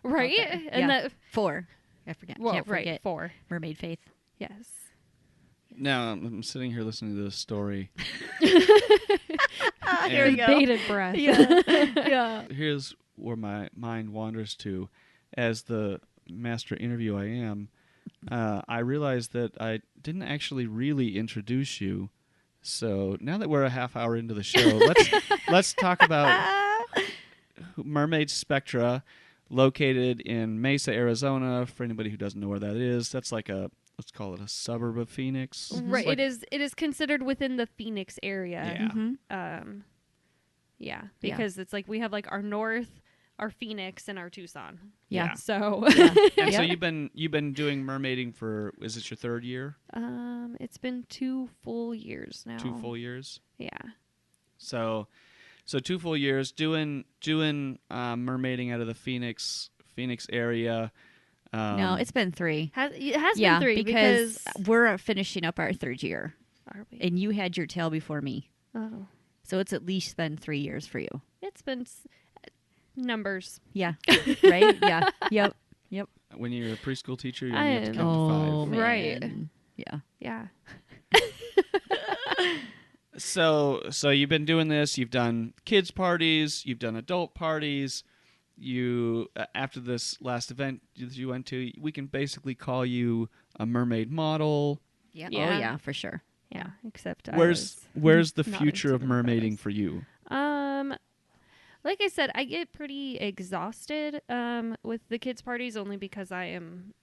[SPEAKER 2] Right?
[SPEAKER 3] there.
[SPEAKER 2] And
[SPEAKER 3] yeah.
[SPEAKER 2] that
[SPEAKER 3] 4. I forget.
[SPEAKER 2] well,
[SPEAKER 3] Can't
[SPEAKER 2] right,
[SPEAKER 3] forget
[SPEAKER 2] 4.
[SPEAKER 3] Mermaid Faith.
[SPEAKER 2] Yes.
[SPEAKER 1] Now I'm sitting here listening to this story.
[SPEAKER 3] Here we go.
[SPEAKER 2] Bated breath.
[SPEAKER 3] Yeah.
[SPEAKER 1] Here's where my mind wanders to. As the master interview I am, I realized that I didn't actually really introduce you. So now that we're a half hour into the show, let's talk about Mermaid Spectra, located in Mesa, Arizona. For anybody who doesn't know where that is, that's like let's call it a suburb of Phoenix.
[SPEAKER 2] Right.
[SPEAKER 1] It's
[SPEAKER 2] It is considered within the Phoenix area.
[SPEAKER 1] Yeah.
[SPEAKER 3] Mm-hmm.
[SPEAKER 2] Yeah, because it's like we have like our North, our Phoenix, and our Tucson.
[SPEAKER 3] Yeah.
[SPEAKER 2] So
[SPEAKER 3] Yeah.
[SPEAKER 1] And so
[SPEAKER 3] Yep.
[SPEAKER 1] you've been doing mermaiding for, is this your third year?
[SPEAKER 2] it's been 2 full years now.
[SPEAKER 1] 2 full years?
[SPEAKER 2] Yeah.
[SPEAKER 1] So 2 full years doing mermaiding out of the Phoenix area.
[SPEAKER 3] No, it's been 3.
[SPEAKER 2] It has
[SPEAKER 3] Yeah,
[SPEAKER 2] been 3
[SPEAKER 3] because we're finishing up our 3rd year,
[SPEAKER 2] are we?
[SPEAKER 3] and you had your tail before me,
[SPEAKER 2] Oh,
[SPEAKER 3] so it's at least been 3 years for you.
[SPEAKER 2] it's been numbers.
[SPEAKER 3] Yeah. Right. Yeah. Yep.
[SPEAKER 1] when you're a preschool teacher, you
[SPEAKER 2] I
[SPEAKER 1] only have to
[SPEAKER 2] am.
[SPEAKER 1] count to 5.
[SPEAKER 3] Oh, man.
[SPEAKER 2] Right.
[SPEAKER 3] Yeah.
[SPEAKER 2] Yeah.
[SPEAKER 1] So you've been doing this. You've done kids parties. You've done adult parties. You after this last event that you went to, we can basically call you a mermaid model.
[SPEAKER 3] Yeah.
[SPEAKER 2] Yeah.
[SPEAKER 3] Oh yeah, for sure.
[SPEAKER 2] Yeah. Except
[SPEAKER 1] Where's the
[SPEAKER 2] not
[SPEAKER 1] future of
[SPEAKER 2] into the
[SPEAKER 1] mermaiding
[SPEAKER 2] photos.
[SPEAKER 1] for you?
[SPEAKER 2] Like I said, I get pretty exhausted with the kids parties only because I am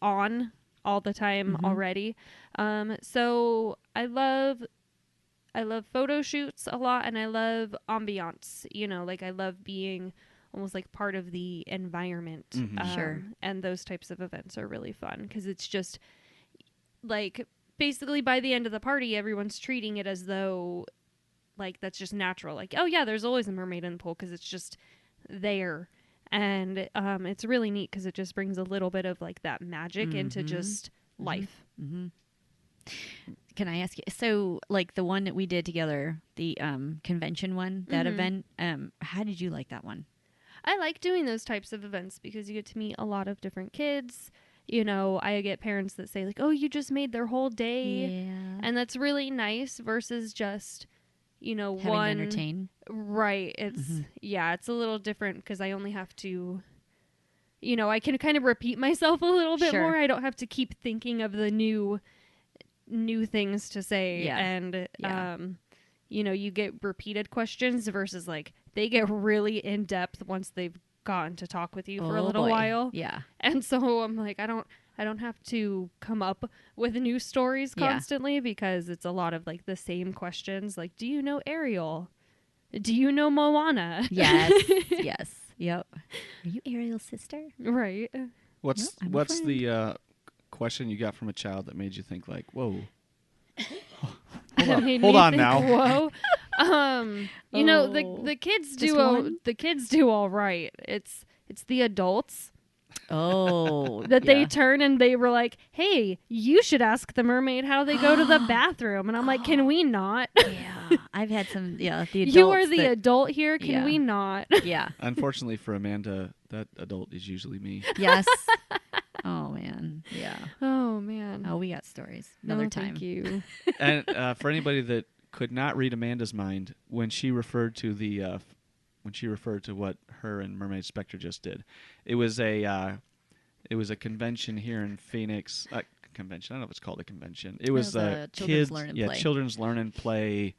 [SPEAKER 2] on all the time
[SPEAKER 3] Mhm.
[SPEAKER 2] already. So I love photo shoots a lot, and I love ambiance. Like I love being almost like part of the environment.
[SPEAKER 1] Mhm.
[SPEAKER 3] Sure.
[SPEAKER 2] And those types of events are really fun because it's just like basically by the end of the party, everyone's treating it as though like that's just natural. Like, oh yeah, there's always a mermaid in the pool because it's just there. And it's really neat because it just brings a little bit of like that magic into
[SPEAKER 3] Mhm.
[SPEAKER 2] just
[SPEAKER 3] Mhm.
[SPEAKER 2] life.
[SPEAKER 3] Mm-hmm. can I ask you? So, like the one that we did together, the convention one, that event. How did you like that one?
[SPEAKER 2] I like doing those types of events because you get to meet a lot of different kids. You know, I get parents that say like, "Oh, you just made their whole day," and that's really nice. Versus just, you know,
[SPEAKER 3] Having to entertain.
[SPEAKER 2] Right. It's it's a little different because I only have to. You know, I can kind of repeat myself a little bit more. I don't have to keep thinking of the new things to say.
[SPEAKER 3] Yeah.
[SPEAKER 2] And, you know, you get repeated questions versus like they get really in depth once they've gotten to talk with you for a little while.
[SPEAKER 3] Yeah.
[SPEAKER 2] And so I'm like, I don't have to come up with new stories constantly because it's a lot of like the same questions. Like, do you know Ariel? Do you know Moana?
[SPEAKER 3] Yes. Yes. Yep. Are you Ariel's sister?
[SPEAKER 2] Right.
[SPEAKER 1] What's
[SPEAKER 3] Nope,
[SPEAKER 1] the question you got from a child that made you think like, whoa?
[SPEAKER 2] Made
[SPEAKER 1] Hold
[SPEAKER 2] me
[SPEAKER 1] on
[SPEAKER 2] think,
[SPEAKER 1] now.
[SPEAKER 2] Whoa. You know, the kids do all right. It's the adults
[SPEAKER 3] Oh.
[SPEAKER 2] that they turn and they were like, "Hey, you should ask the mermaid how they go to the bathroom." And I'm like, "Can we not?"
[SPEAKER 3] Yeah. I've had some. Yeah. The adults.
[SPEAKER 2] You are the adult here. Can we not?
[SPEAKER 3] Yeah.
[SPEAKER 1] Unfortunately for Amanda, that adult is usually me.
[SPEAKER 3] Yes. Oh man. Yeah.
[SPEAKER 2] Oh man.
[SPEAKER 3] Oh, we got stories. Another time.
[SPEAKER 2] Thank you.
[SPEAKER 1] And for anybody that could not read Amanda's mind when she referred to what her and Mermaid Spectra just did, it was a convention here in Phoenix. Convention. I don't know if it's called a convention. It was a
[SPEAKER 3] children's learn and play.
[SPEAKER 1] Children's learn and play.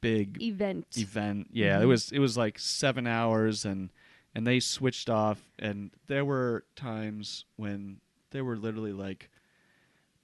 [SPEAKER 1] Big
[SPEAKER 2] event.
[SPEAKER 1] Yeah, it was like 7 hours, and they switched off, and there were times when there were literally like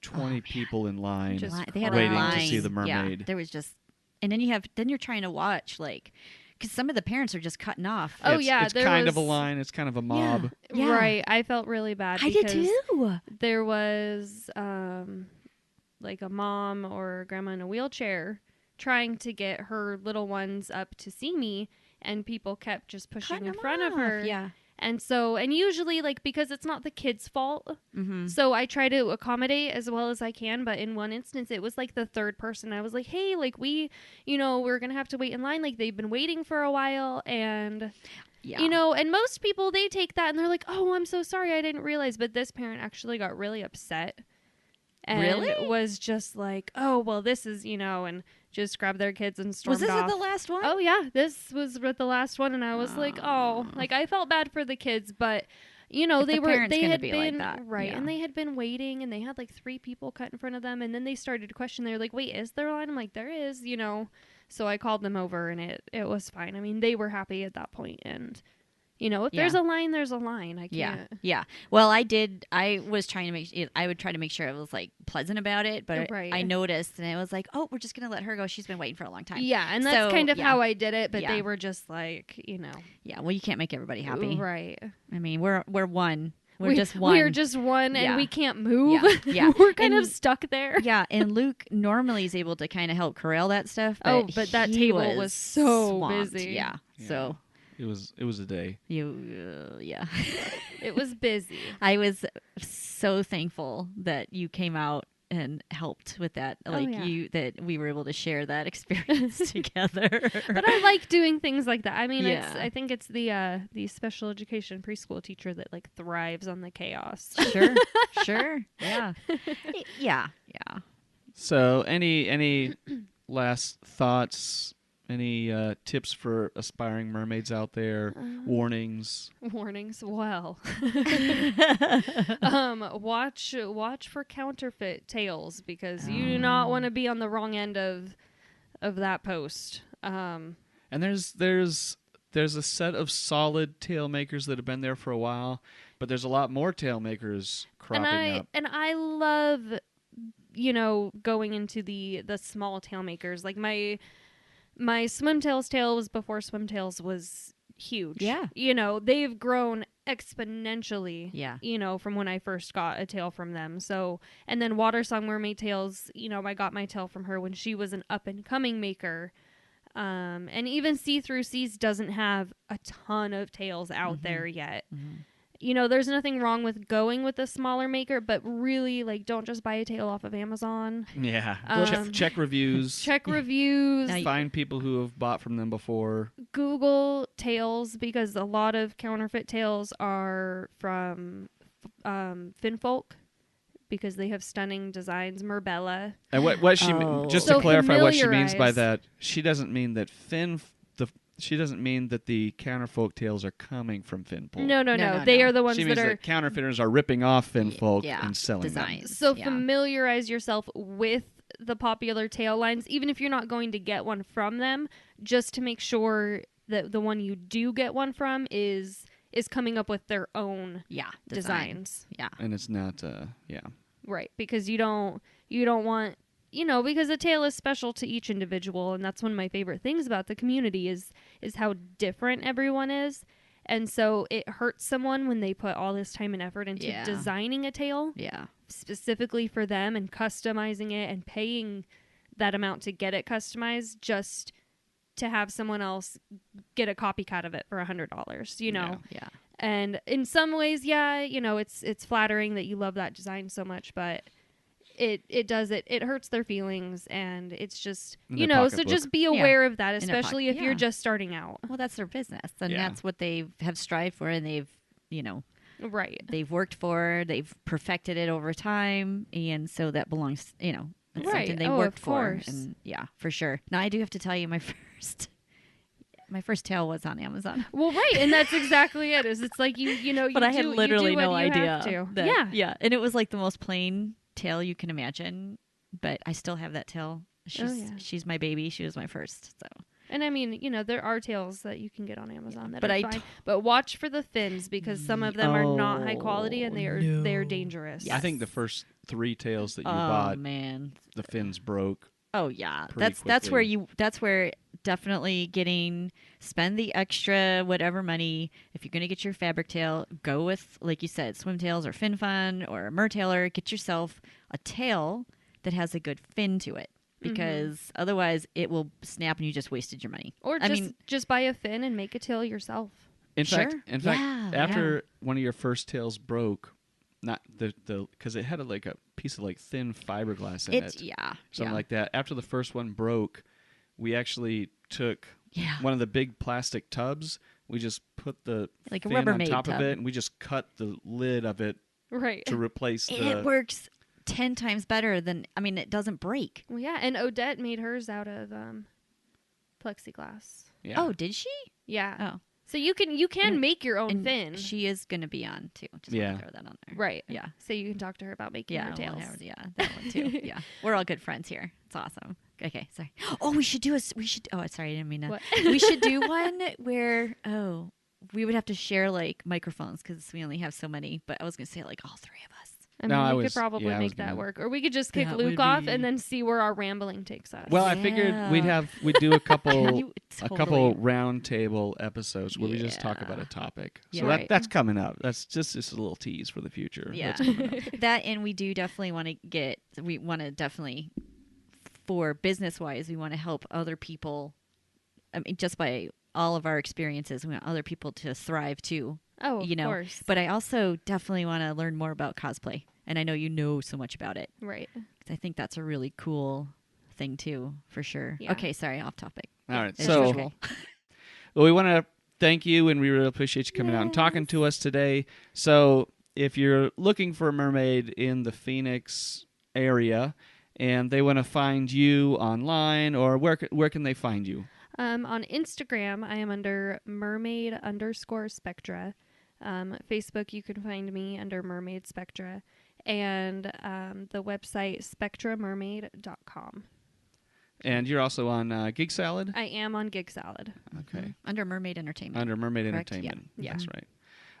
[SPEAKER 1] 20 people in line
[SPEAKER 3] they had
[SPEAKER 1] waiting
[SPEAKER 3] a line.
[SPEAKER 1] to see the mermaid.
[SPEAKER 3] Yeah, there was just, and then you're trying to watch like, because some of the parents are just cutting off.
[SPEAKER 2] Oh
[SPEAKER 1] it's kind of a line. It's kind of a mob.
[SPEAKER 3] Yeah.
[SPEAKER 2] Right. I felt really bad.
[SPEAKER 3] I did too.
[SPEAKER 2] There was like a mom or a grandma in a wheelchair trying to get her little ones up to see me, and people kept just pushing in front of her.
[SPEAKER 3] Yeah.
[SPEAKER 2] And so, and usually, like, because it's not the kid's fault, so I try to accommodate as well as I can. But in one instance, it was like the third person. I was like, hey, like, we're going to have to wait in line. Like, they've been waiting for a while. And, you know, and most people, they take that and they're like, oh, I'm so sorry. I didn't realize. But this parent actually got really upset. And was just like, oh, well, this is, and just grabbed their kids and stormed off.
[SPEAKER 3] Was this the last one?
[SPEAKER 2] Oh, yeah. This was the last one. And I was like, oh, like, I felt bad for the kids. But, they had been,
[SPEAKER 3] like that.
[SPEAKER 2] Right. Yeah. And they had been waiting, and they had like 3 people cut in front of them. And then they started to question. They were like, wait, is there a line? I'm like, there is, So I called them over, and it was fine. I mean, they were happy at that point. And, if there's a line, there's a line. I can't.
[SPEAKER 3] Yeah. Well, I was trying to I would try to make sure I was like pleasant about it, but I noticed, and it was like, oh, we're just going to let her go. She's been waiting for a long time.
[SPEAKER 2] Yeah. And that's kind of how I did it. But they were just like,
[SPEAKER 3] Yeah. Well, you can't make everybody happy.
[SPEAKER 2] Right.
[SPEAKER 3] I mean, we're one. We're just one.
[SPEAKER 2] We're just one, and we can't move.
[SPEAKER 3] Yeah.
[SPEAKER 2] We're kind of stuck there.
[SPEAKER 3] Yeah. And Luke normally is able to kind of help corral that stuff.
[SPEAKER 2] But that table was so
[SPEAKER 3] swamped.
[SPEAKER 2] busy.
[SPEAKER 3] Yeah. So.
[SPEAKER 1] It was a day.
[SPEAKER 3] Yeah.
[SPEAKER 2] It was busy.
[SPEAKER 3] I was so thankful that you came out and helped with that. That we were able to share that experience together.
[SPEAKER 2] But I like doing things like that. I mean, I think it's the special education preschool teacher that like thrives on the chaos.
[SPEAKER 3] Sure. Yeah. Yeah.
[SPEAKER 1] So any last thoughts? Any tips for aspiring mermaids out there? Warnings?
[SPEAKER 2] Well, watch for counterfeit tails, because you do not want to be on the wrong end of that post.
[SPEAKER 1] And there's a set of solid tail makers that have been there for a while, but there's a lot more tail makers cropping up.
[SPEAKER 2] And I love, going into the small tail makers. Like my Swimtails tail was before Swimtails was huge.
[SPEAKER 3] Yeah.
[SPEAKER 2] They've grown exponentially.
[SPEAKER 3] Yeah.
[SPEAKER 2] From when I first got a tail from them. So, and then Water Song Mermaid tails, I got my tail from her when she was an up and coming maker. And even See Through Seas doesn't have a ton of tails out there yet. there's nothing wrong with going with a smaller maker, but really, like, don't just buy a tail off of Amazon.
[SPEAKER 1] Yeah.
[SPEAKER 2] Um,
[SPEAKER 1] Check reviews.
[SPEAKER 2] Check reviews.
[SPEAKER 1] Find people who have bought from them before.
[SPEAKER 2] Google tails, because a lot of counterfeit tails are from Finfolk, because they have stunning designs. Merbella.
[SPEAKER 1] And what she just to
[SPEAKER 2] So
[SPEAKER 1] clarify what she means by
[SPEAKER 2] familiarize.
[SPEAKER 1] that, she doesn't mean that she doesn't mean that the counterfolk tails are coming from Finfolk.
[SPEAKER 2] No. They are the ones
[SPEAKER 1] She means
[SPEAKER 2] that are.
[SPEAKER 1] that counterfeiters are ripping off Finfolk and selling
[SPEAKER 3] designs.
[SPEAKER 1] them.
[SPEAKER 2] So
[SPEAKER 3] Yeah.
[SPEAKER 2] familiarize yourself with the popular tail lines, even if you're not going to get one from them, just to make sure that the one you do get one from is coming up with their own designs.
[SPEAKER 3] Yeah.
[SPEAKER 1] And it's not,
[SPEAKER 2] Right, because you don't want, because a tail is special to each individual, and that's one of my favorite things about the community is how different everyone is. And so it hurts someone when they put all this time and effort into designing a tail specifically for them and customizing it and paying that amount to get it customized just to have someone else get a copycat of it for $100,
[SPEAKER 3] Yeah.
[SPEAKER 2] And in some ways, it's flattering that you love that design so much, but it hurts their feelings, and it's just,
[SPEAKER 1] In their
[SPEAKER 2] so
[SPEAKER 1] pocketbook.
[SPEAKER 2] just be aware of that,
[SPEAKER 3] In their
[SPEAKER 2] especially if you're
[SPEAKER 3] yeah.
[SPEAKER 2] just starting out.
[SPEAKER 3] Well, that's their business, and
[SPEAKER 1] Yeah.
[SPEAKER 3] that's what they have strived for, and they've,
[SPEAKER 2] Right.
[SPEAKER 3] they've worked for, they've perfected it over time, and so that belongs, it's
[SPEAKER 2] Right.
[SPEAKER 3] something they
[SPEAKER 2] Oh,
[SPEAKER 3] worked
[SPEAKER 2] of
[SPEAKER 3] for,
[SPEAKER 2] course.
[SPEAKER 3] and for sure. Now, I do have to tell you, my first tail was on Amazon.
[SPEAKER 2] Well, right, and that's exactly it. It's like you
[SPEAKER 3] But I had literally
[SPEAKER 2] you do
[SPEAKER 3] no
[SPEAKER 2] what you
[SPEAKER 3] idea.
[SPEAKER 2] have to.
[SPEAKER 3] that- yeah, and it was like the most plain tail you can imagine, but I still have that tail. She's my baby. She was my first, so.
[SPEAKER 2] And I mean, there are tails that you can get on Amazon that
[SPEAKER 3] But
[SPEAKER 2] are
[SPEAKER 3] I
[SPEAKER 2] fine. But watch for the fins, because some of them are not high quality, and they're dangerous.
[SPEAKER 1] I think the first 3 tails that you
[SPEAKER 3] Oh
[SPEAKER 1] bought,
[SPEAKER 3] man.
[SPEAKER 1] the fins broke.
[SPEAKER 3] Oh yeah,
[SPEAKER 1] pretty
[SPEAKER 3] that's where
[SPEAKER 1] quickly.
[SPEAKER 3] that's where definitely spend the extra whatever money. If you're gonna get your fabric tail, go with, like you said, swim tails or fin fun or a mertailer. Get yourself a tail that has a good fin to it, because otherwise it will snap and you just wasted your money.
[SPEAKER 2] Or just buy a fin and make a tail yourself.
[SPEAKER 1] In
[SPEAKER 3] Sure.
[SPEAKER 1] fact,
[SPEAKER 3] Yeah,
[SPEAKER 1] after one of your first tails broke, not the because it had a piece of thin fiberglass in it, something like that. After the first one broke, we actually took one of the big plastic tubs. We just put the
[SPEAKER 3] Like a
[SPEAKER 1] fin on
[SPEAKER 3] Rubbermaid
[SPEAKER 1] top
[SPEAKER 3] tub.
[SPEAKER 1] of it, and we just cut the lid of it
[SPEAKER 2] Right.
[SPEAKER 1] to replace
[SPEAKER 3] And
[SPEAKER 1] the.
[SPEAKER 3] it works 10 times better than, it doesn't break.
[SPEAKER 2] Well, yeah, and Odette made hers out of plexiglass.
[SPEAKER 1] Yeah.
[SPEAKER 3] Oh, did she?
[SPEAKER 2] Yeah.
[SPEAKER 3] Oh.
[SPEAKER 2] So you can make your own
[SPEAKER 3] And
[SPEAKER 2] fin.
[SPEAKER 3] she is going to be on too. Just
[SPEAKER 1] Yeah.
[SPEAKER 3] want to throw that on there.
[SPEAKER 2] Right.
[SPEAKER 3] Yeah.
[SPEAKER 2] So you can talk to her about making
[SPEAKER 3] Yeah,
[SPEAKER 2] her tails.
[SPEAKER 3] that one too. Yeah, we're all good friends here. It's awesome. Okay, sorry. Oh, we should do Oh, sorry, I didn't mean to.
[SPEAKER 2] What?
[SPEAKER 3] We should do one where we would have to share microphones because we only have so many. But I was gonna say all 3 of us.
[SPEAKER 2] I
[SPEAKER 1] No,
[SPEAKER 2] mean,
[SPEAKER 1] I
[SPEAKER 2] we
[SPEAKER 1] was-
[SPEAKER 2] could probably
[SPEAKER 1] yeah, I was
[SPEAKER 2] make that
[SPEAKER 1] gonna-
[SPEAKER 2] work, or we could just kick
[SPEAKER 3] That
[SPEAKER 2] Luke
[SPEAKER 3] would
[SPEAKER 2] off
[SPEAKER 3] be-
[SPEAKER 2] and then see where our rambling takes us.
[SPEAKER 1] Well, I figured we'd do a couple a couple round table episodes where we just talk about a topic. So
[SPEAKER 3] Yeah.
[SPEAKER 2] Right.
[SPEAKER 1] that's coming up. That's just a little tease for the future.
[SPEAKER 3] Yeah,
[SPEAKER 1] That's coming up.
[SPEAKER 3] that, and we do definitely want to get. We want to definitely, for business wise, we want to help other people. I mean, just by all of our experiences, we want other people to thrive too.
[SPEAKER 2] Oh, of course.
[SPEAKER 3] But I also definitely want to learn more about cosplay, and I know you know so much about it.
[SPEAKER 2] Right.
[SPEAKER 3] 'Cause I think that's a really cool thing too, for sure.
[SPEAKER 2] Yeah.
[SPEAKER 3] Okay, sorry, off topic.
[SPEAKER 1] All right.
[SPEAKER 3] As
[SPEAKER 1] So
[SPEAKER 3] usual.
[SPEAKER 1] well, we want to thank you, and we really appreciate you coming out and talking to us today. So if you're looking for a mermaid in the Phoenix area and they want to find you online, or where can they find you?
[SPEAKER 2] On Instagram, I am under Mermaid_Spectra. Facebook, you can find me under Mermaid Spectra, and the website spectramermaid.com.
[SPEAKER 1] And you're also on Gig Salad?
[SPEAKER 2] I am on Gig Salad.
[SPEAKER 1] Okay.
[SPEAKER 3] Under Mermaid Entertainment.
[SPEAKER 1] Under Mermaid
[SPEAKER 3] Correct?
[SPEAKER 1] Entertainment.
[SPEAKER 2] Yeah.
[SPEAKER 1] That's right.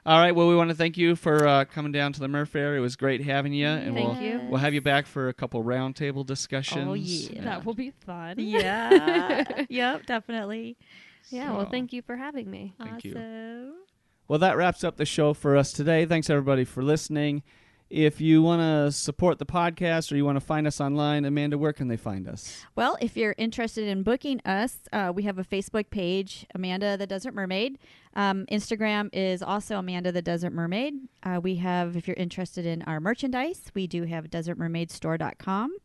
[SPEAKER 1] All right. Well, we want to thank you for coming down to the Murph Fair. It was great having you. And
[SPEAKER 2] Thank you.
[SPEAKER 1] we'll have you back for a couple roundtable discussions.
[SPEAKER 3] Oh, yeah.
[SPEAKER 2] That will be fun.
[SPEAKER 3] Yeah. Yep, definitely.
[SPEAKER 2] Yeah, well,
[SPEAKER 1] So-
[SPEAKER 2] thank you for having me.
[SPEAKER 1] Thank you.
[SPEAKER 3] Awesome.
[SPEAKER 1] Well, that wraps up the show for us today. Thanks, everybody, for listening. If you want to support the podcast or you want to find us online, Amanda, where can they find us?
[SPEAKER 3] Well, if you're interested in booking us, we have a Facebook page, Amanda the Desert Mermaid. Instagram is also Amanda the Desert Mermaid. We have, if you're interested in our merchandise, we do have desertmermaidstore.com.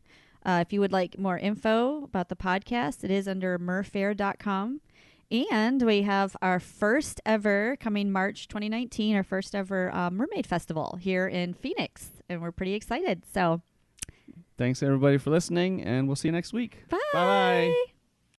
[SPEAKER 3] If you would like more info about the podcast, it is under merfair.com. And we have our first ever, coming March 2019, our first ever Mermaid Festival here in Phoenix. And we're pretty excited. So
[SPEAKER 1] Thanks, everybody, for listening, and we'll see you next week.
[SPEAKER 3] bye.
[SPEAKER 1] Bye-bye.